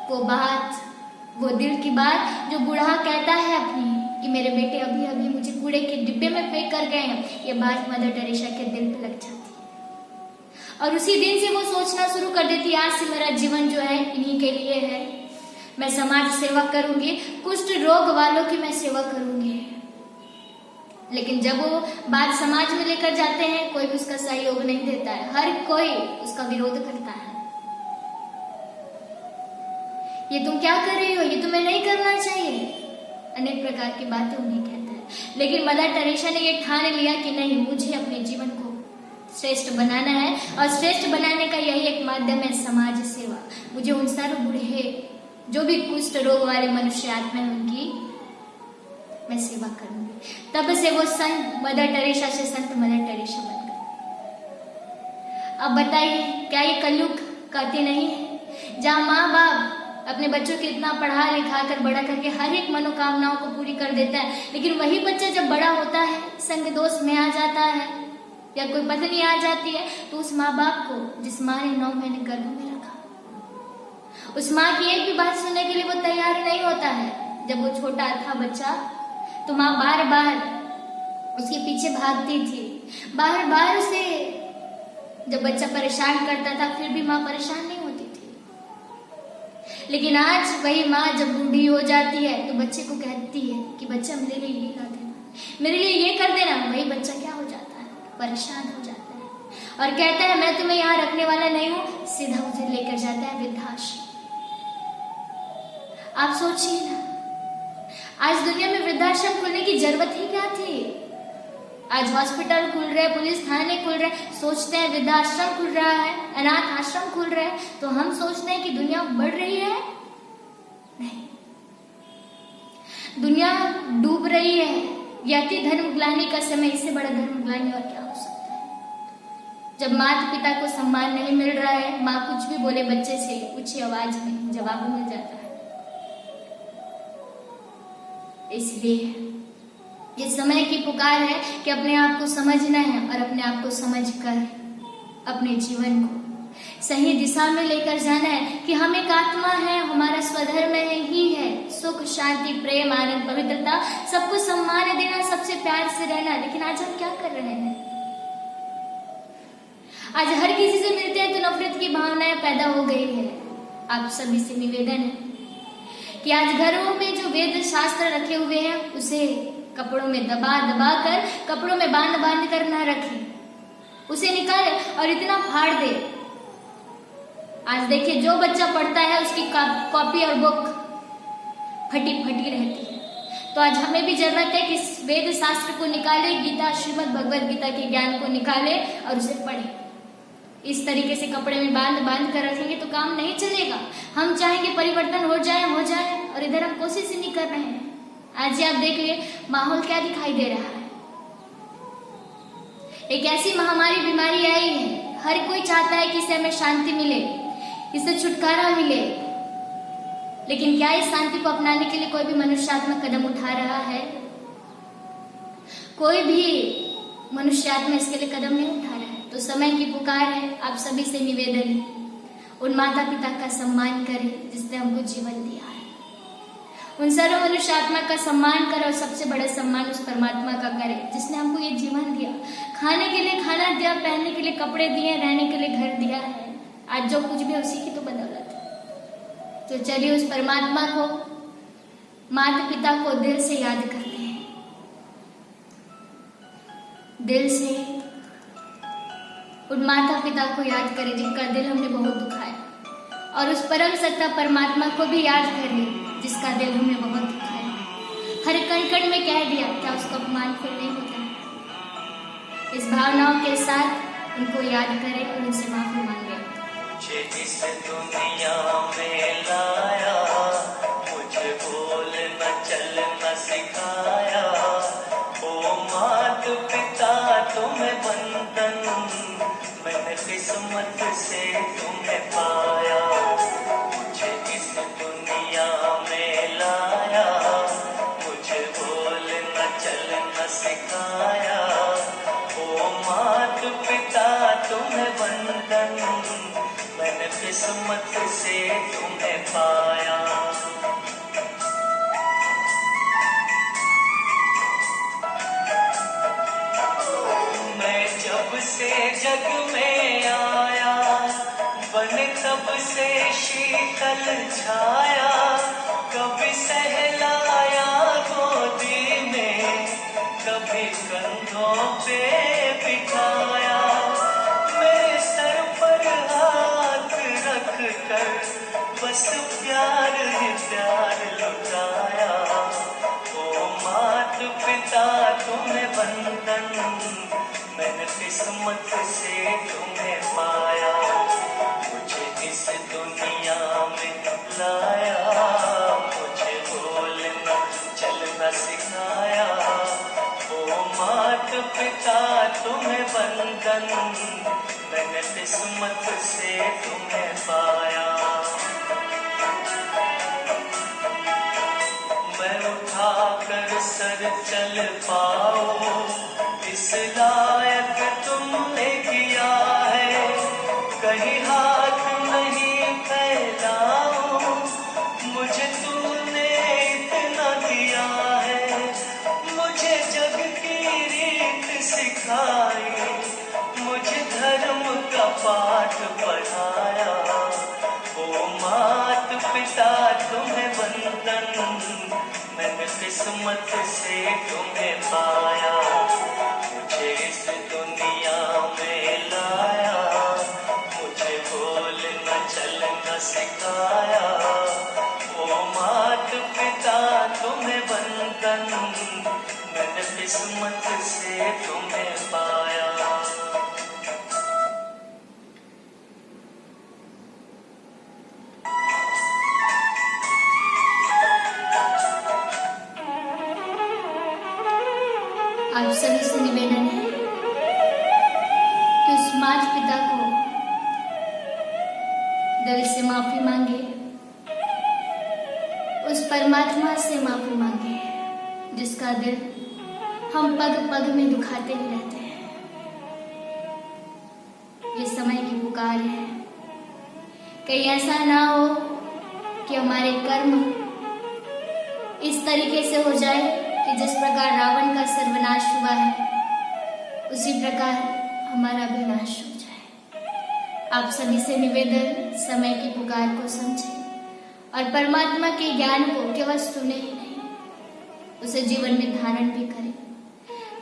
वो बात, वो दिल की बात जो बूढ़ा कहता है अपनी कि मेरे बेटे अभी अभी मुझे कूड़े के डिब्बे में फेंक कर गए हैं, ये बात मदर टेरेसा के दिल पे लग जाती है। और उसी दिन से वो सोचना शुरू कर देती है, आज से मेरा जीवन जो है इन्हीं के लिए है, मैं समाज सेवा करूंगी, कुष्ठ रोग वालों की मैं सेवा करूंगी। लेकिन जब वो बात समाज में लेकर जाते हैं, कोई भी उसका सहयोग नहीं देता है, हर कोई उसका विरोध करता है। ये तुम क्या कर रही हो, ये तुम्हें नहीं करना चाहिए, अनेक प्रकार की बातें उन्हें कहते हैं। लेकिन मदर टेरेसा ने ये ठान लिया कि नहीं, मुझे अपने जीवन को श्रेष्ठ बनाना है, और श्रेष्ठ बनाने का यही एक माध्यम है, समाज सेवा। मुझे उन सारे बूढ़े जो भी कुष्ठ रोग वाले मनुष्य आत्मा है, उनकी मैं सेवा करूंगी। तब से वो संत मदर टेरेसा से संत मदर टेरेसा बन गए। अब बताइए, क्या ये कलयुग कहती नहीं है, जहाँ माँ बाप अपने बच्चों को इतना पढ़ा लिखा कर बड़ा करके हर एक मनोकामनाओं को पूरी कर देता है, लेकिन वही बच्चा जब बड़ा होता है, संग दोष में आ जाता है या कोई पत्नी आ जाती है, तो उस माँ बाप को, जिस माँ ने 9 महीने गर्भ में रखा, उस माँ की एक भी बात सुनने के लिए वो तैयार नहीं होता है। जब वो छोटा था बच्चा, तो माँ बार बार उसके पीछे भागती थी, बार बार उसे जब बच्चा परेशान करता था, फिर भी माँ परेशान नहीं होती थी। लेकिन आज वही माँ जब बूढ़ी हो जाती है, तो बच्चे को कहती है कि बच्चा मेरे लिए ये कर देना, मेरे लिए ये कर देना। वही बच्चा क्या हो जाता है, परेशान हो जाता है और कहता है मैं तुम्हें यहाँ रखने वाला नहीं हूँ, सीधा उसे लेकर जाता है वृद्धाश्रम। आप सोचिए ना, आज दुनिया में वृद्धाश्रम खुलने की जरूरत ही क्या थी? आज हॉस्पिटल खुल रहे, पुलिस थाने खुल रहे, सोचते हैं वृद्धाश्रम खुल रहा है, अनाथ आश्रम खुल रहे हैं, तो हम सोचते हैं कि दुनिया बढ़ रही है। नहीं, दुनिया डूब रही है। यह थी धर्मग्लानि का समय, इससे बड़ा धर्मग्लानि और क्या हो सकता है? जब माता पिता को सम्मान नहीं मिल रहा है, माँ कुछ भी बोले बच्चे से ऊंची आवाज में जवाब मिल जाता है। इसलिए ये समय की पुकार है कि अपने आप को समझना है और अपने आप को समझकर अपने जीवन को सही दिशा में लेकर जाना है कि हम एक आत्मा है, हमारा स्वधर्म ही है सुख, शांति, प्रेम, आनंद, पवित्रता, सबको सम्मान देना, सबसे प्यार से रहना। लेकिन आज हम क्या कर रहे हैं? आज हर किसी से मिलते हैं तो नफरत की भावनाएं पैदा हो गई है। आप सभी से निवेदन है कि आज घरों में जो वेद शास्त्र रखे हुए हैं, उसे कपड़ों में दबा दबा कर, कपड़ों में बांध बांध कर ना रखें, उसे निकाले और इतना फाड़ दे। आज देखिए, जो बच्चा पढ़ता है उसकी कॉपी और बुक फटी फटी रहती है। तो आज हमें भी जरूरत है कि इस वेद शास्त्र को निकाले, गीता, श्रीमद् भगवद गीता के ज्ञान को निकाले और उसे पढ़े। इस तरीके से कपड़े में बांध बांध कर रखेंगे तो काम नहीं चलेगा। हम चाहेंगे परिवर्तन हो जाए और इधर हम कोशिश ही नहीं कर रहे हैं। आज आप देख लिए माहौल क्या दिखाई दे रहा है। एक ऐसी महामारी बीमारी आई है, हर कोई चाहता है कि इससे हमें शांति मिले, इससे छुटकारा मिले, लेकिन क्या इस शांति को अपनाने के लिए कोई भी मनुष्यात्मक कदम उठा रहा है? कोई भी मनुष्य आत्मा इसके लिए कदम नहीं उठा रहा है। तो समय की पुकार है, आप सभी से निवेदन है, उन माता पिता का सम्मान करें जिसने हमको जीवन दिया है। उन सर्व मनुष्य आत्मा का सम्मान करें और सबसे बड़ा सम्मान उस परमात्मा का करें जिसने हमको ये जीवन दिया, खाने के लिए खाना दिया, पहनने के लिए कपड़े दिए, रहने के लिए घर दिया है। आज जो कुछ भी है उसी की तो बदौलत है। तो चलिए उस परमात्मा को, माता पिता को दिल से याद करते हैं, दिल से उन माता पिता को याद करें जिनका दिल हमने बहुत दुखाया, और उस परम सत्ता परमात्मा को भी याद करें जिसका दिल हमने बहुत दुखाया। हर कण कण में कह दिया, क्या उसका अपमान फिर नहीं होता है? इस भावनाओं के साथ उनको याद करें और उनसे माफी मांगे। मुझे इस दुनिया में लाया, मुझे बोलना चलना सिखाया, ओ मात पिता तुम्हें बंधन, मैंने किस्मत से तुम्हें पाया। मुझे इस दुनिया में लाया, मुझे बोलना चलना सिखाया, ओ मात पिता तुम्हें बंधन, मैंने किस्मत से तुम्हें पाया। मैं जब से जग में आया, बने तब से शीतल छाया, कभी सहलाया गोदी में, कभी कंधों पे बिठाया, मेरे सर पर हाथ रख कर बस प्यार ही प्यार लुटाया। ओ मात पिता तुम्हें बंधन, मैंने किस्मत से तुम्हें पाया। मुझे इस दुनिया में लाया, मुझे बोलना चलना सिखाया, ओ मात पिता तुम्हें बंधन, मैंने किस्मत से तुम्हें पाया। मैं उठा कर सर चल पाऊं, इस लायक तुमने किया है, कहीं हाथ नहीं फैलाऊं, मुझे तूने इतना दिया है, मुझे जग की रीत सिखाई, मुझे धर्म का पाठ पढ़ाया। ओ मात पिता तुम्हें बंधन, मैंने किस्मत से तुम्हें पाया। मुझे इस दुनिया में लाया, मुझे बोलना चलना सिखाया, ओ मात पिता तुम्हें बंधन, मैंने किस्मत से तुम्हें पाया। आप सभी से निवेदन है कि उस माता पिता को दिल से माफी मांगे, उस परमात्मा से माफी मांगे जिसका दिल हम पग पग में दुखाते ही रहते हैं। ये समय की पुकार है, कहीं ऐसा ना हो कि हमारे कर्म इस तरीके से हो जाए कि जिस प्रकार रावण का सर्वनाश हुआ है उसी प्रकार हमारा भी नाश हो जाए। आप सभी से निवेदन, समय की पुकार को समझें और परमात्मा के ज्ञान को केवल सुने ही नहीं, उसे जीवन में धारण भी करें।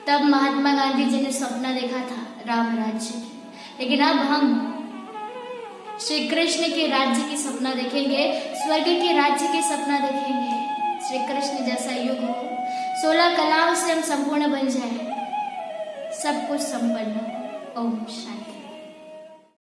तब महात्मा गांधी जी ने सपना देखा था राम राज्य की, लेकिन अब हम श्री कृष्ण के राज्य की सपना देखेंगे, स्वर्ग के राज्य की सपना देखेंगे। श्री कृष्ण जैसा युग हो, 16 कलाओं से हम संपूर्ण बन जाए, सब कुछ संपन्न हो। ओम शांति।